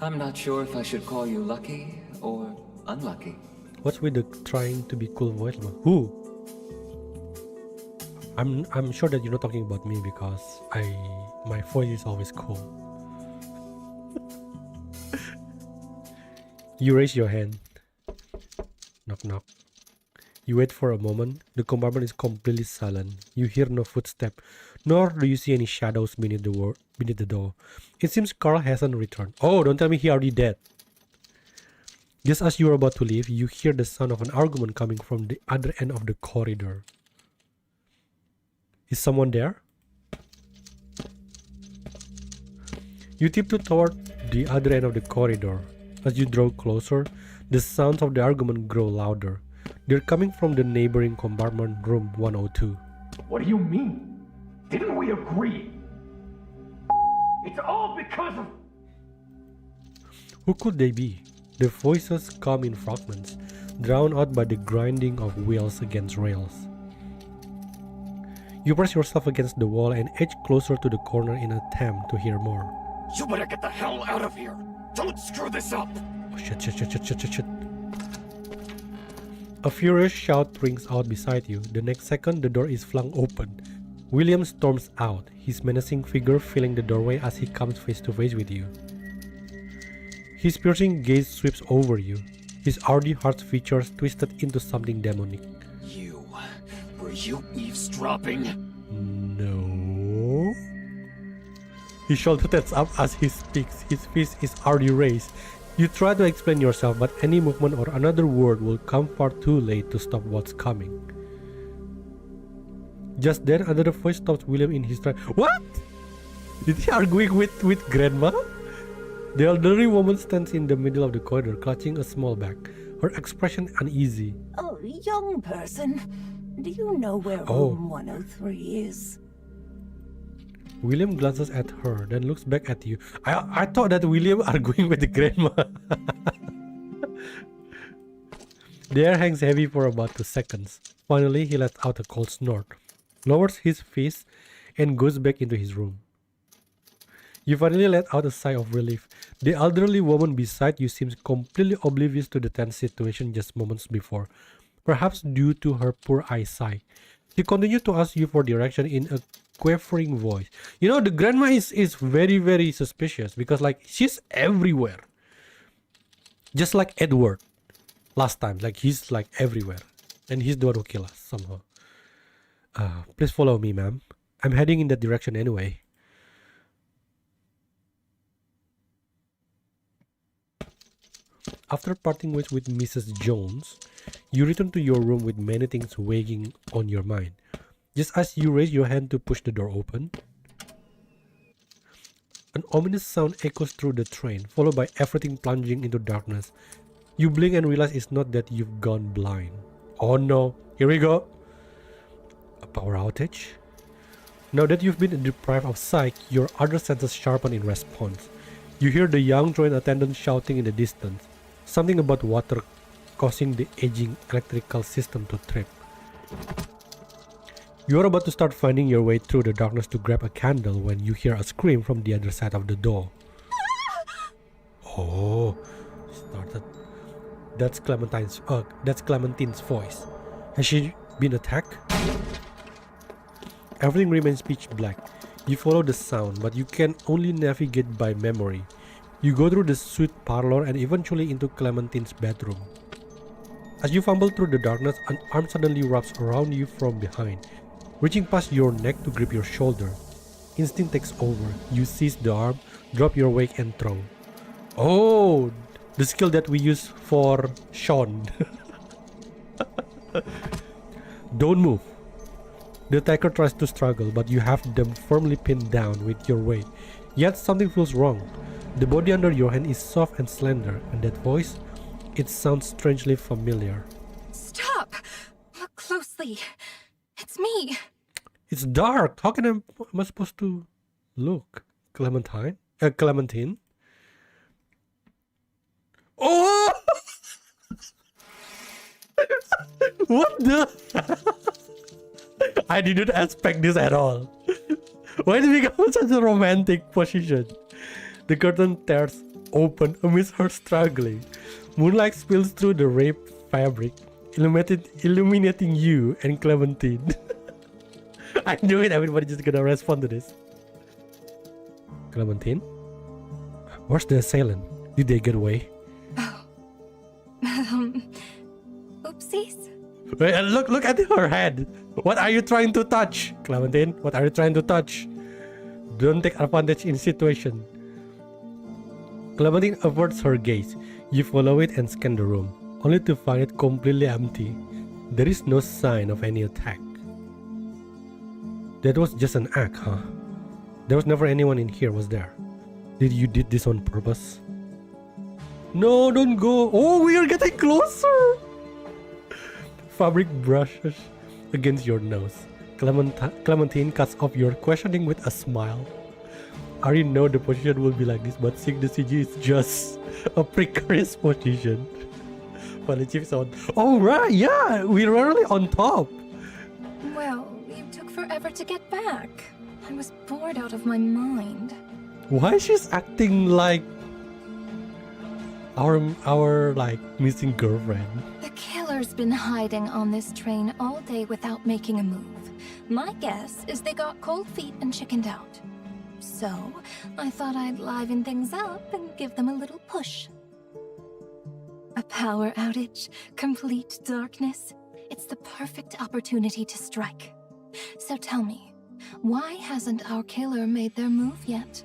I'm not sure if I should call you lucky or unlucky. What's with the trying to be cool voice? Who? I'm sure that you're not talking about me because my voice is always cool. You raise your hand. Knock knock. You wait for a moment. The compartment is completely silent. You hear no footstep, nor do you see any shadows beneath the door. It seems Carl hasn't returned. Oh, don't tell me he already dead. Just as you are about to leave, you hear the sound of an argument coming from the other end of the corridor. Is someone there? You tiptoe toward the other end of the corridor. As you draw closer, the sounds of the argument grow louder. They're coming from the neighboring compartment, room 102. What do you mean? Didn't we agree? It's all because of... Who could they be? Their voices come in fragments, drowned out by the grinding of wheels against rails. You press yourself against the wall and edge closer to the corner in an attempt to hear more. You better get the hell out of here! Don't screw this up! Oh shit. A furious shout rings out beside you. The next second, the door is flung open. William storms out, his menacing figure filling the doorway as he comes face to face with you. His piercing gaze sweeps over you, his already harsh features twisted into something demonic. Were you eavesdropping? No. His shoulder tenses up as he speaks, his fist is already raised. You try to explain yourself, but any movement or another word will come far too late to stop what's coming. Just then, another voice stops William in his tracks. What? Is he arguing with Grandma? The elderly woman stands in the middle of the corridor, clutching a small bag, her expression uneasy. Oh, young person, do you know where room 103 is? William glances at her, then looks back at you. I thought that William arguing with the grandma. The air hangs heavy for about 2 seconds. Finally, he lets out a cold snort, lowers his fist, and goes back into his room. You finally let out a sigh of relief. The elderly woman beside you seems completely oblivious to the tense situation just moments before, perhaps due to her poor eyesight. She continued to ask you for direction in a quavering voice. You know, the grandma is very, very suspicious because, like, she's everywhere. Just like Edward last time, like, he's like everywhere. And he's the one who killed us somehow. Please follow me, ma'am. I'm heading in that direction anyway. After parting ways with Mrs. Jones, you return to your room with many things weighing on your mind. Just as you raise your hand to push the door open, an ominous sound echoes through the train, followed by everything plunging into darkness. You blink and realize it's not that you've gone blind. Oh no, here we go. A power outage? Now that you've been deprived of sight, your other senses sharpen in response. You hear the young train attendant shouting in the distance, something about water causing the aging electrical system to trip. You are about to start finding your way through the darkness to grab a candle when you hear a scream from the other side of the door. Oh, started. That's Clementine's voice. Has she been attacked? Everything remains pitch black. You follow the sound, but you can only navigate by memory. You go through the suite parlor and eventually into Clementine's bedroom. As you fumble through the darkness, an arm suddenly wraps around you from behind, reaching past your neck to grip your shoulder. Instinct takes over. You seize the arm, drop your weight and throw. Oh, the skill that we use for Sean. Don't move. The attacker tries to struggle, but you have them firmly pinned down with your weight. Yet something feels wrong. The body under your hand is soft and slender, and that voice, it sounds strangely familiar. Stop! Look closely. It's me. It's dark. How am I supposed to look? Clementine? Oh! What the? I didn't expect this at all. Why did we become such a romantic position? The curtain tears open amidst her struggling. Moonlight spills through the raped fabric, illuminating you and Clementine. I knew it, everybody's just gonna respond to this. Clementine? Where's the assailant? Did they get away? Oopsies. Wait, look at her head. What are you trying to touch? Clementine, what are you trying to touch? Don't take advantage in situation. Clementine averts her gaze. You follow it and scan the room, only to find it completely empty. There is no sign of any attack. That was just an act, huh? There was never anyone in here, was there? Did you did this on purpose? No, don't go. Oh, we are getting closer. Fabric brushes against your nose. Clementine cuts off your questioning with a smile. I already know the position will be like this, but seeing the CG is just a precarious position. But the chief's on. Oh right, yeah, we're really on top. Well, you took forever to get back. I was bored out of my mind. Why she's acting like our like missing girlfriend. The killer's been hiding on this train all day without making a move. My guess is they got cold feet and chickened out. So, I thought I'd liven things up and give them a little push. A power outage, complete darkness. It's the perfect opportunity to strike. So tell me, why hasn't our killer made their move yet?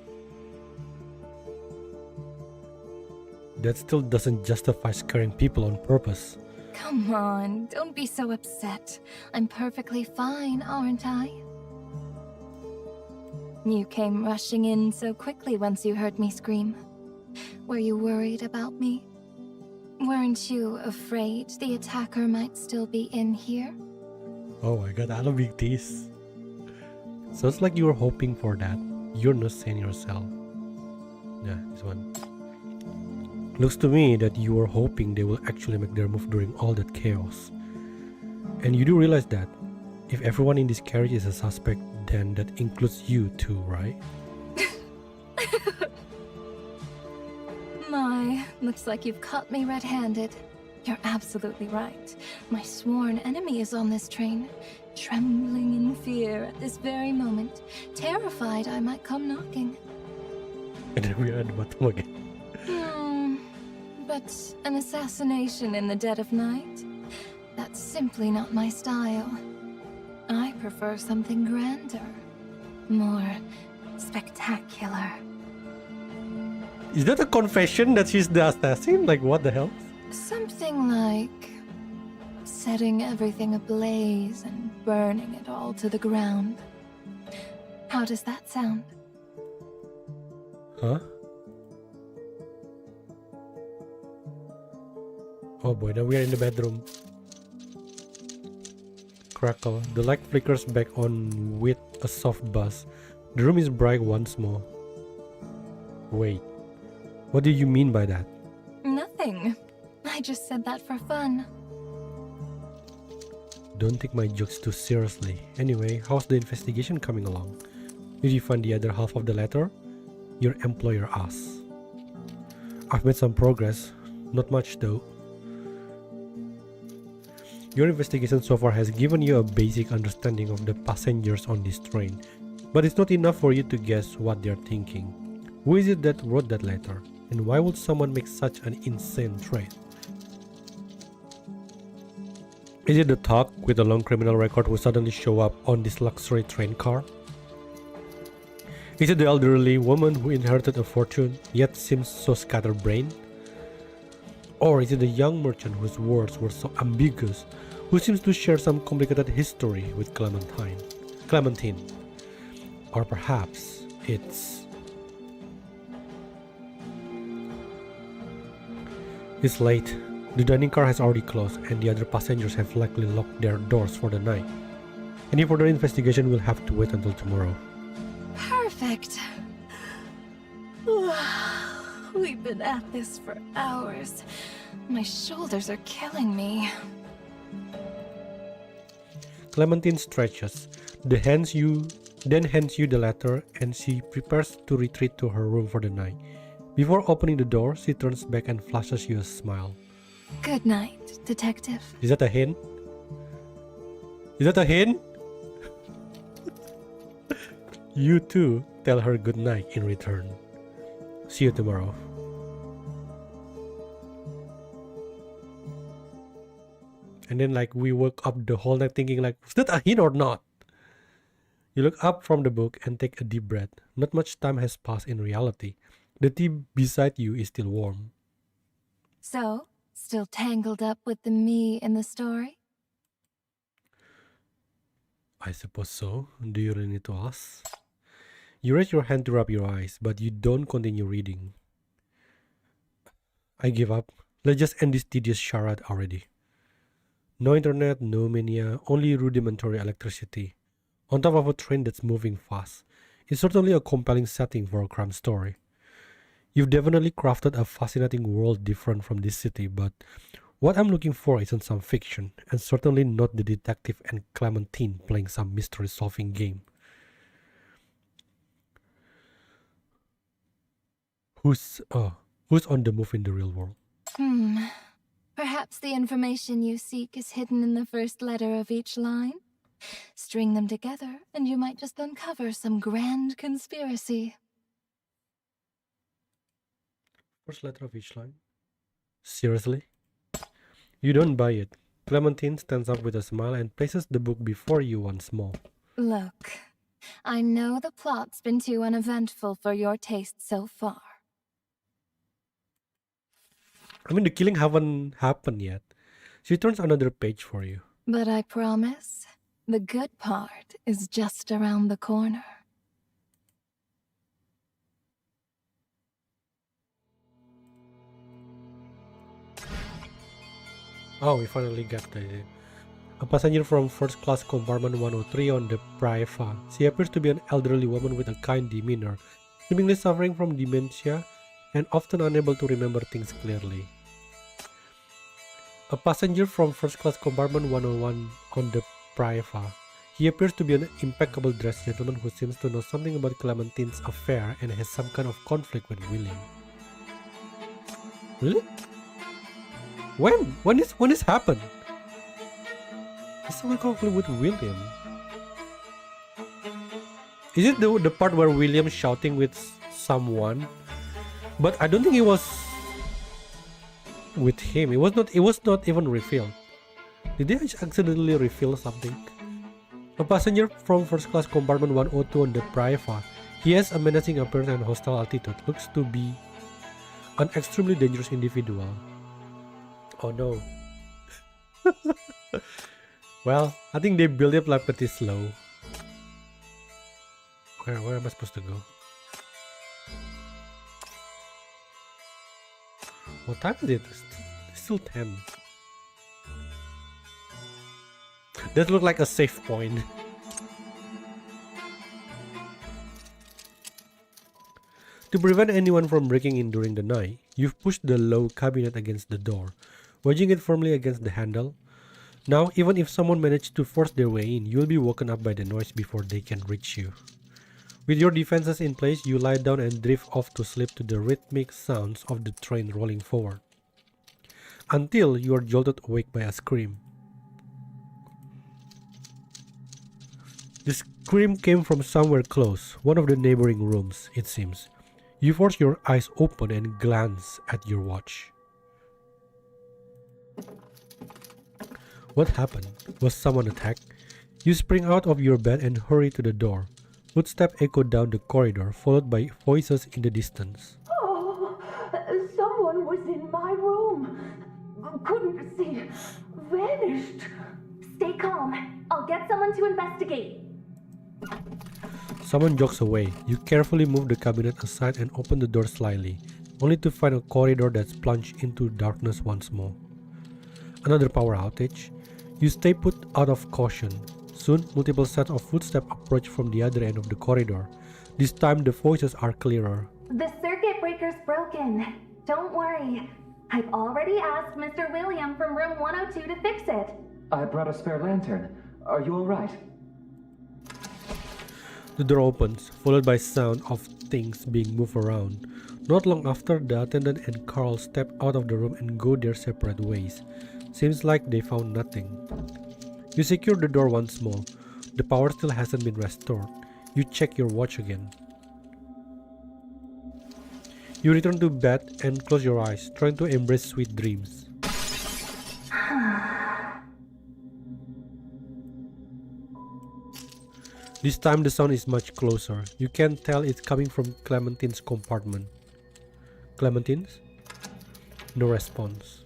That still doesn't justify scaring people on purpose. Come on, don't be so upset. I'm perfectly fine, aren't I? You came rushing in so quickly once you heard me scream. Were you worried about me? Weren't you afraid the attacker might still be in here? Oh my god, I love big tease. So it's like you were hoping for that. You're not saying yourself. Yeah, this one. Looks to me that you were hoping they will actually make their move during all that chaos. And you do realize that if everyone in this carriage is a suspect, then that includes you too, right? My, looks like you've caught me red-handed. You're absolutely right. My sworn enemy is on this train, trembling in fear at this very moment, terrified I might come knocking. And then we are at the bottom again. But an assassination in the dead of night? That's simply not my style. I prefer something grander, more spectacular. Is that a confession that she's the assassin? Like, what the hell? Something like setting everything ablaze and burning it all to the ground. How does that sound? Huh? Oh boy, now we are in the bedroom. Crackle. The light flickers back on with a soft buzz. The room is bright once more. Wait. What do you mean by that? Nothing. I just said that for fun. Don't take my jokes too seriously. Anyway, how's the investigation coming along? Did you find the other half of the letter? Your employer asks. I've made some progress. Not much though. Your investigation so far has given you a basic understanding of the passengers on this train, but it's not enough for you to guess what they're thinking. Who is it that wrote that letter? And why would someone make such an insane trade? Is it the thug with a long criminal record who suddenly show up on this luxury train car? Is it the elderly woman who inherited a fortune yet seems so scatterbrained? Or is it the young merchant whose words were so ambiguous, who seems to share some complicated history with Clementine? Or perhaps it's late. The dining car has already closed and the other passengers have likely locked their doors for the night. Any further investigation will have to wait until tomorrow. Perfect. We've been at this for hours. My shoulders are killing me. Clementine stretches, then hands you the letter, and she prepares to retreat to her room for the night. Before opening the door, she turns back and flashes you a smile. Good night, detective. Is that a hint? Is that a hint? You too tell her good night in return. See you tomorrow. And then like we woke up the whole night thinking like, was that a hint or not? You look up from the book and take a deep breath. Not much time has passed in reality. The tea beside you is still warm. So, still tangled up with the me in the story? I suppose so. Do you really need to ask? You raise your hand to rub your eyes, but you don't continue reading. I give up. Let's just end this tedious charade already. No internet, no mania, only rudimentary electricity. On top of a train that's moving fast. It's certainly a compelling setting for a crime story. You've definitely crafted a fascinating world different from this city, but what I'm looking for isn't some fiction, and certainly not the detective and Clementine playing some mystery-solving game. Who's on the move in the real world? Perhaps the information you seek is hidden in the first letter of each line? String them together, and you might just uncover some grand conspiracy. First letter of each line? Seriously? You don't buy it. Clementine stands up with a smile and places the book before you once more. Look, I know the plot's been too uneventful for your taste so far. I mean, the killing haven't happened yet. She turns another page for you. But I promise, the good part is just around the corner. Oh, we finally got the... A passenger from first class compartment 103 on the Praiva. She appears to be an elderly woman with a kind demeanor, seemingly suffering from dementia and often unable to remember things clearly. A passenger from first class compartment 101 on the Praiva. He appears to be an impeccable dressed gentleman who seems to know something about Clementine's affair and has some kind of conflict with William. Really? When this happened? Is someone conflict with William? Is it the part where William's shouting with someone? But I don't think it was with him. It was not even revealed. Did they accidentally reveal something? A passenger from first class compartment 102 on the Praiva. He has a menacing appearance and hostile attitude. Looks to be an extremely dangerous individual. Oh no. Well, I think they build it like pretty slow. Where am I supposed to go? What time is it? It's still 10. That looked like a safe point. To prevent anyone from breaking in during the night, you've pushed the low cabinet against the door, wedging it firmly against the handle. Now, even if someone managed to force their way in, you'll be woken up by the noise before they can reach you. With your defenses in place, you lie down and drift off to sleep to the rhythmic sounds of the train rolling forward, until you are jolted awake by a scream. The scream came from somewhere close, one of the neighboring rooms, it seems. You force your eyes open and glance at your watch. What happened? Was someone attacked? You spring out of your bed and hurry to the door. Footsteps echo down the corridor, followed by voices in the distance. Oh, someone was in my room. Couldn't see. Vanished. Stay calm. I'll get someone to investigate. Someone jogs away. You carefully move the cabinet aside and open the door slightly, only to find a corridor that's plunged into darkness once more. Another power outage. You stay put out of caution. Soon, multiple sets of footsteps approach from the other end of the corridor. This time, the voices are clearer. The circuit breaker's broken. Don't worry. I've already asked Mr. William from room 102 to fix it. I brought a spare lantern. Are you alright? The door opens, followed by sound of things being moved around. Not long after, the attendant and Carl step out of the room and go their separate ways. Seems like they found nothing. You secure the door once more. The power still hasn't been restored. You check your watch again. You return to bed and close your eyes, trying to embrace sweet dreams. This time the sound is much closer. You can tell it's coming from Clementine's compartment. Clementine's? No response.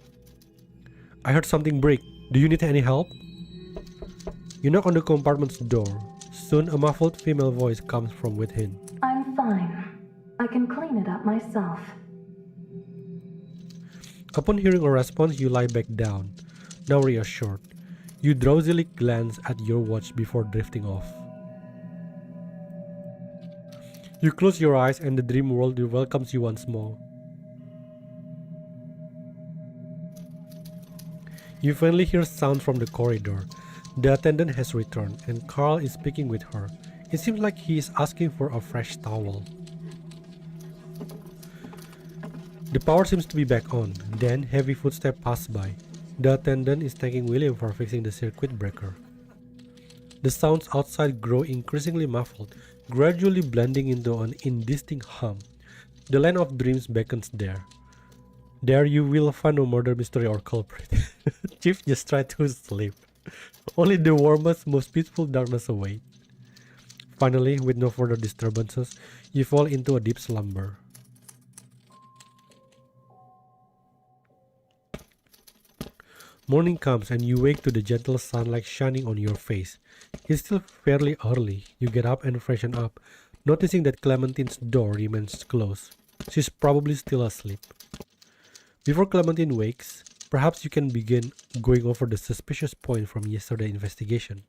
I heard something break. Do you need any help? You knock on the compartment's door. Soon a muffled female voice comes from within. I'm fine. I can clean it up myself. Upon hearing a response, you lie back down, now reassured. You drowsily glance at your watch before drifting off. You close your eyes and the dream world welcomes you once more. You finally hear sounds from the corridor. The attendant has returned and Carl is speaking with her. It seems like he is asking for a fresh towel. The power seems to be back on. Then heavy footsteps pass by. The attendant is thanking William for fixing the circuit breaker. The sounds outside grow increasingly muffled, gradually blending into an indistinct hum. The land of dreams beckons there. There you will find no murder mystery or culprit. Chief just tried to sleep. Only the warmest, most peaceful darkness awaits. Finally, with no further disturbances, you fall into a deep slumber. Morning comes and you wake to the gentle sunlight shining on your face. It's still fairly early. You get up and freshen up, noticing that Clementine's door remains closed. She's probably still asleep. Before Clementine wakes, perhaps you can begin going over the suspicious point from yesterday's investigation.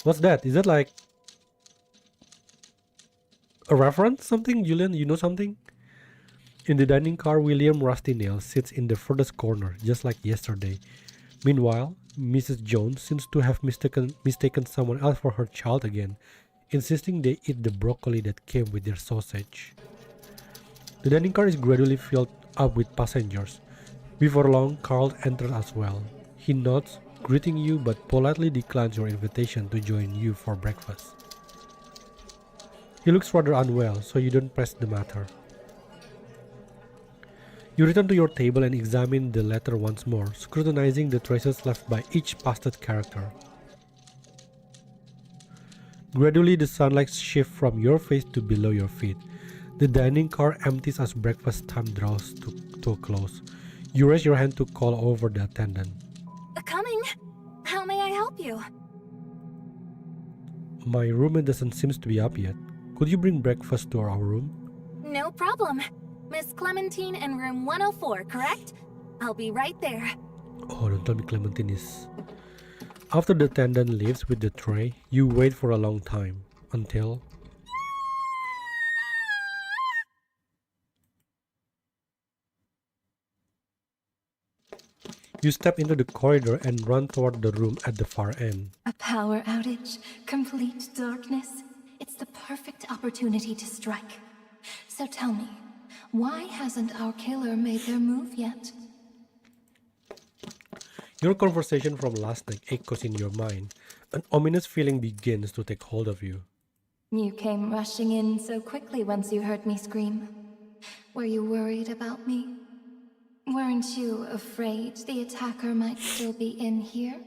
What's that? Is that like a reference? Something? Julian, you know something? In the dining car, William Rusty Nail sits in the furthest corner, just like yesterday. Meanwhile, Mrs. Jones seems to have mistaken someone else for her child again, insisting they eat the broccoli that came with their sausage. The dining car is gradually filled up with passengers. Before long, Carl enters as well. He nods, greeting you, but politely declines your invitation to join you for breakfast. He looks rather unwell, so you don't press the matter. You return to your table and examine the letter once more, scrutinizing the traces left by each pasted character. Gradually, the sunlight shifts from your face to below your feet. The dining car empties as breakfast time draws to a close. You raise your hand to call over the attendant. Coming. How may I help you? My roommate doesn't seem to be up yet. Could you bring breakfast to our room? No problem. Miss Clementine in room 104, correct? I'll be right there. Oh, don't tell me Clementine is... After the attendant leaves with the tray, you wait for a long time, until... You step into the corridor and run toward the room at the far end. A power outage, complete darkness. It's the perfect opportunity to strike. So tell me, why hasn't our killer made their move yet? Your conversation from last night echoes in your mind. An ominous feeling begins to take hold of you. You came rushing in so quickly once you heard me scream. Were you worried about me? Weren't you afraid the attacker might still be in here?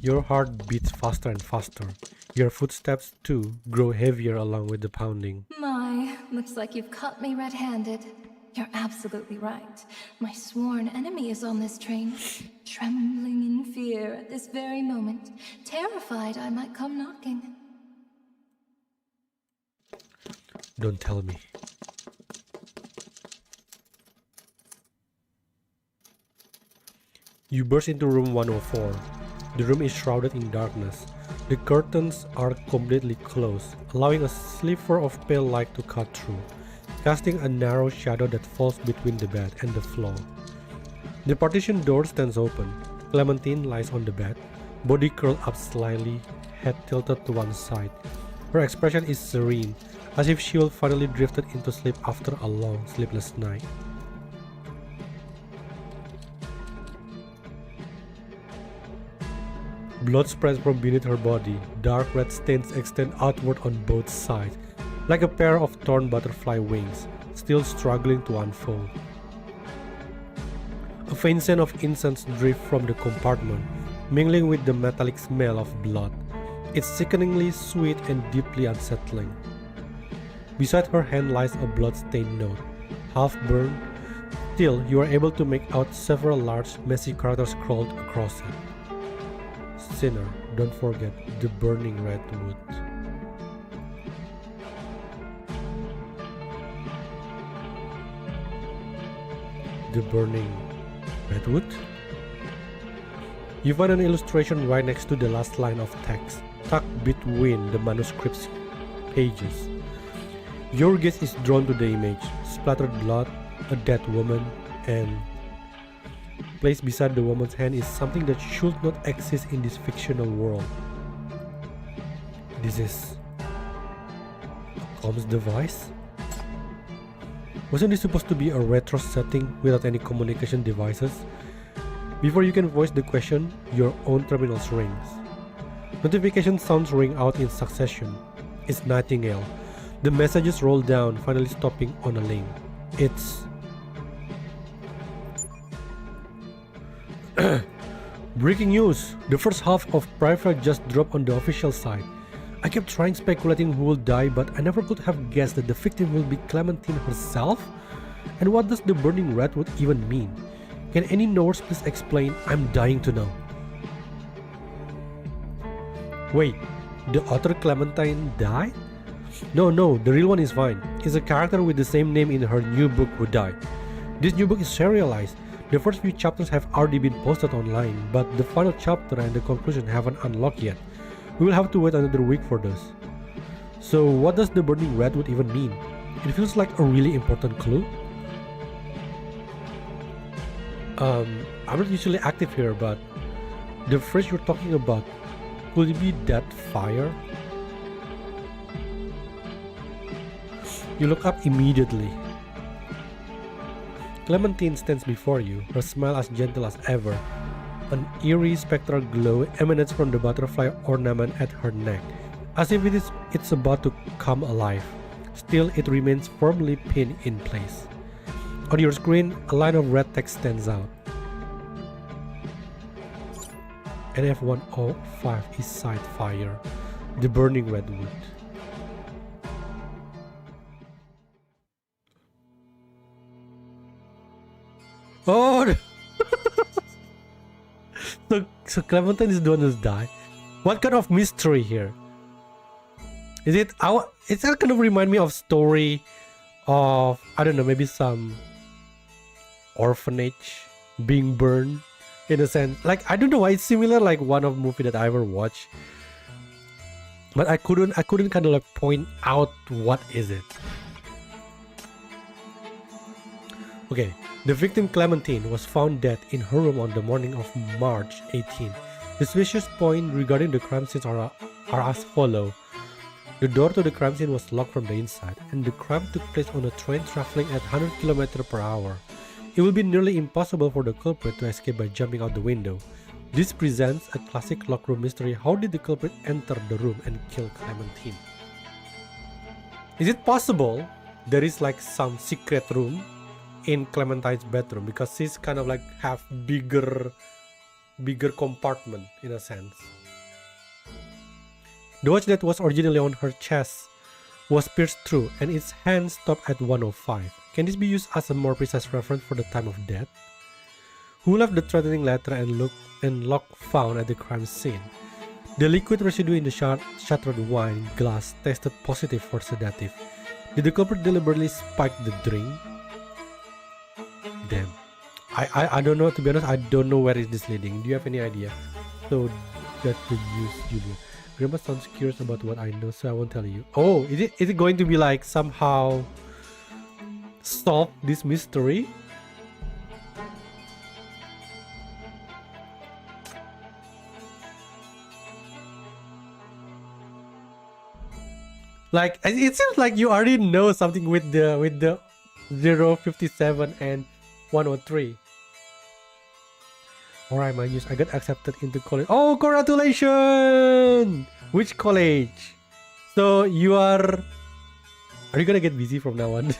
Your heart beats faster and faster. Your footsteps, too, grow heavier along with the pounding. My, looks like you've caught me red-handed. You're absolutely right. My sworn enemy is on this train, trembling in fear at this very moment, terrified I might come knocking. Don't tell me. You burst into room 104. The room is shrouded in darkness. The curtains are completely closed, allowing a sliver of pale light to cut through, casting a narrow shadow that falls between the bed and the floor. The partition door stands open. Clementine lies on the bed, body curled up slightly, head tilted to one side. Her expression is serene, as if she will finally drifted into sleep after a long, sleepless night. Blood spreads from beneath her body. Dark red stains extend outward on both sides, like a pair of torn butterfly wings, still struggling to unfold. A faint scent of incense drifts from the compartment, mingling with the metallic smell of blood. It's sickeningly sweet and deeply unsettling. Beside her hand lies a blood-stained note, half burned. Still, you are able to make out several large, messy characters scrawled across it. Sinner, don't forget the burning redwood. The burning redwood? You find an illustration right next to the last line of text, tucked between the manuscript's pages. Your gaze is drawn to the image, splattered blood, a dead woman, and placed beside the woman's hand is something that should not exist in this fictional world. This is comms device. Wasn't this supposed to be a retro setting without any communication devices? Before you can voice the question, your own terminal rings. Notification sounds ring out in succession. It's Nightingale. The messages roll down, finally stopping on a link. It's breaking news! The first half of Private just dropped on the official site. I kept trying speculating who will die, but I never could have guessed that the victim will be Clementine herself? And what does the burning redwood even mean? Can any knowers please explain? I'm dying to know. Wait, the author Clementine died? No, the real one is fine. It's a character with the same name in her new book who died. This new book is serialized. The first few chapters have already been posted online, but the final chapter and the conclusion haven't unlocked yet. We will have to wait another week for this. So what does the burning redwood even mean? It feels like a really important clue. I'm not usually active here, but the phrase you're talking about, could it be that fire? You look up immediately. Clementine stands before you, her smile as gentle as ever. An eerie spectral glow emanates from the butterfly ornament at her neck, as if it's about to come alive. Still, it remains firmly pinned in place. On your screen, a line of red text stands out. NF-105 is Side Fire, the burning redwood. Oh! So Clementine is the one who's died. What kind of mystery here? Is it our? It's kind of remind me of story of, I don't know, maybe some orphanage being burned in a sense. Like, I don't know why it's similar, like one of movie that I ever watched, but I couldn't kind of like point out what is it. Okay, the victim Clementine was found dead in her room on the morning of March 18. The suspicious points regarding the crime scene are as follow. The door to the crime scene was locked from the inside, and the crime took place on a train traveling at 100 km per hour. It will be nearly impossible for the culprit to escape by jumping out the window. This presents a classic lockroom mystery. How did the culprit enter the room and kill Clementine? Is it possible there is like some secret room in Clementine's bedroom, because she's kind of like have bigger compartment in a sense? The watch that was originally on her chest was pierced through, and its hand stopped at 105. Can this be used as a more precise reference for the time of death? Who left the threatening letter and lock found at the crime scene? The liquid residue in the shattered wine glass tested positive for sedative. Did the culprit deliberately spike the drink? Damn. I don't know, to be honest. I don't know where is this leading. Do you have any idea? So that's the use, Julia. Grandma sounds curious about what I know, so I won't tell you. Oh, is it going to be like somehow solve this mystery? Like, it seems like you already know something with the 057 and 103. Alright, my news. I got accepted into college. Oh, congratulations! Which college? So you are you gonna get busy from now on?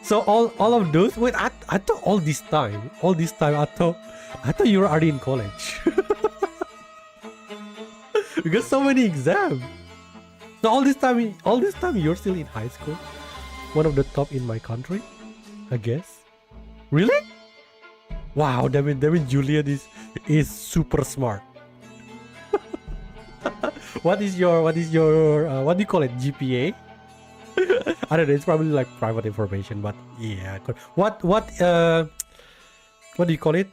So all of those. Wait, I thought all this time I thought you were already in college. We got so many exams. So all this time you're still in high school. One of the top in my country, I guess. Really? Wow, that means Julian is super smart. What is your what do you call it, GPA? I don't know, it's probably like private information, but yeah. What do you call it?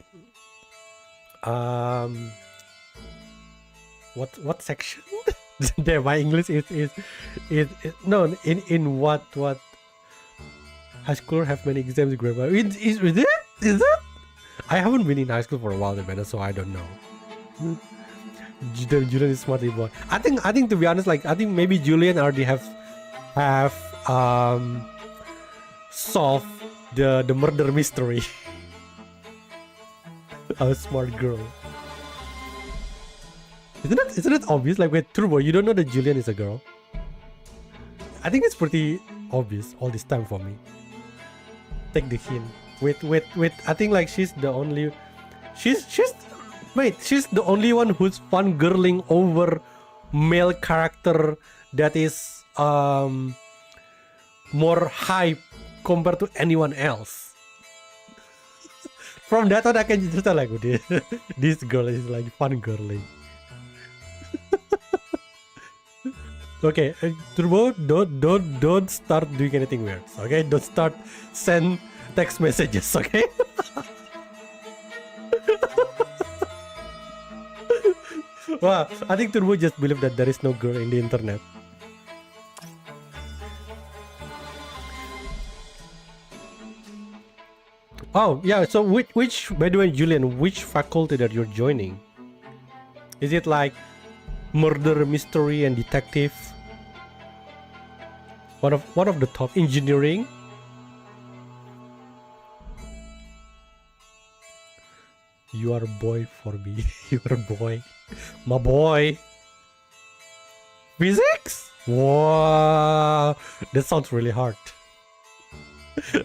What section? There, my English is no, in what high school have many exams, grandma. Is it? I haven't been in high school for a while, man, so I don't know. Julian is smarty boy. I think to be honest, like I think maybe Julian already have solved the murder mystery. A smart girl. Isn't it obvious? Like with Turbo, you don't know that Julian is a girl. I think it's pretty obvious all this time for me. Take the hint. With I think like she's the only she's the only one who's fangirling over male character that is more hype compared to anyone else. From that on I can just tell like this girl is like fangirling. Okay, Turbo, don't start doing anything weird. Okay, don't start send text messages. Okay. Well, I think Turbo just believe that there is no girl in the internet. Oh yeah, so which by the way, Julian, which faculty that you're joining? Is it like murder mystery and detective? One of the top engineering? You are a boy for me. You are a boy. My boy. Physics? Wow. That sounds really hard.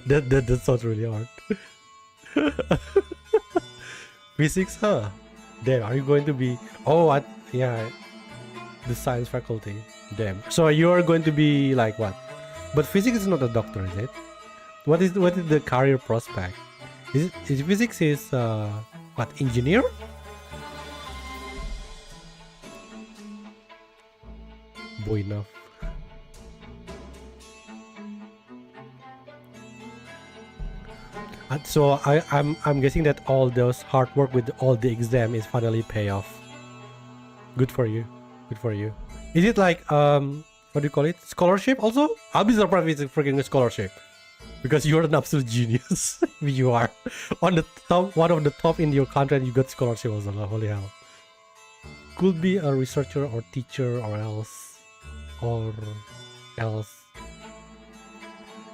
that sounds really hard. Physics, huh? Damn, are you going to be... Oh, yeah. The science faculty. Damn. So you're going to be like what? But physics is not a doctor, is it? What is the career prospect? Is physics is what, engineer? Boy enough. So I'm guessing that all those hard work with all the exam is finally pay off. Good for you. Good for you. Is it like what do you call it? Scholarship also? I'll be surprised if it's a freaking scholarship. Because you're an absolute genius. You are on the top, one of the top in your country, and you got scholarship also. Holy hell. Could be a researcher or teacher or else.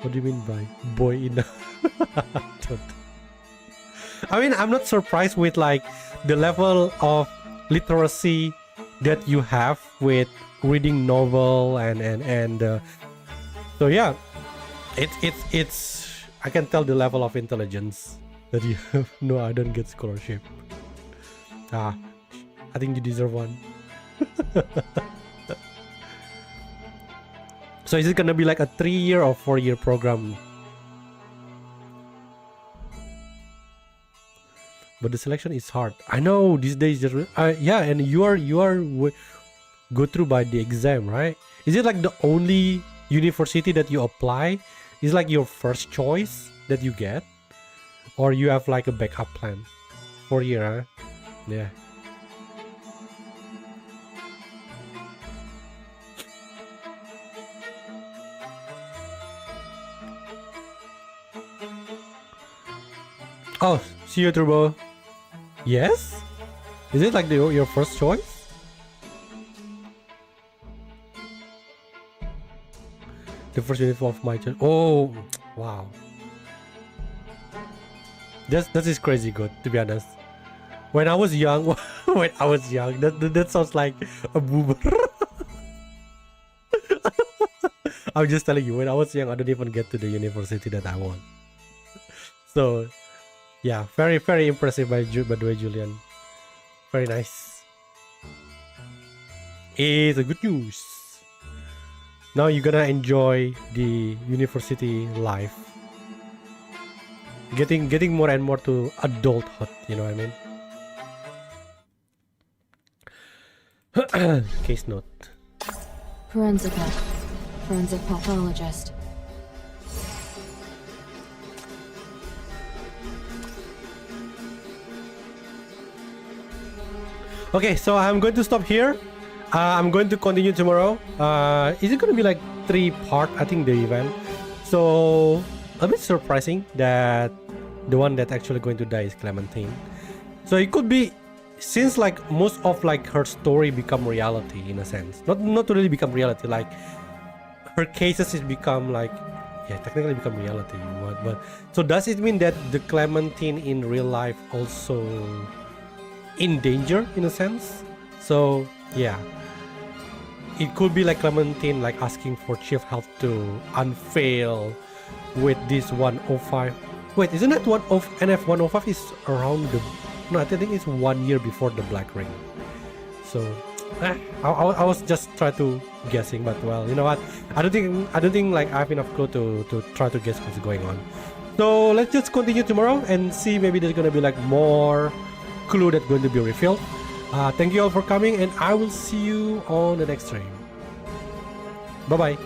What do you mean by boy in? I mean, I'm not surprised with like the level of literacy that you have with reading novel and so yeah, it's I can tell the level of intelligence that you have. No, I don't get scholarship. I think you deserve one. So is it gonna be like a 3-year or 4-year program? But the selection is hard. I know these days. Yeah, and you are go through by the exam, right? Is it like the only university that you apply? Is like your first choice that you get, or you have like a backup plan? 4-year, huh? Yeah. Oh, see you, Turbo. Yes? Is it like your first choice? The first unit of my choice. Oh, wow. That is crazy good, to be honest. When I was young, that sounds like a boomer. I'm just telling you, when I was young, I don't even get to the university that I want. So, yeah, very, very impressive by the way, Julian. Very nice. It's a good news. Now you're gonna enjoy the university life. Getting more and more to adulthood, you know what I mean? Case note. Forensic pathologist. Okay, so I'm going to stop here. I'm going to continue tomorrow. Is it going to be like 3-part, I think, the event? So a bit surprising that the one that actually going to die is Clementine. So it could be since like most of like her story become reality in a sense, not really become reality, like her cases is become like, yeah, technically become reality. But so does it mean that the Clementine in real life also in danger in a sense? So yeah, it could be like Clementine like asking for Chief help to unveil with this 105. Wait, isn't that NF 105 is around the, no, I think it's 1 year before the Black Ring. So I was just trying to guessing, but well, you know what? I don't think like I have enough clue to try to guess what's going on. So let's just continue tomorrow and see, maybe there's gonna be like more clue that's going to be revealed. Thank you all for coming, and I will see you on the next stream. Bye bye.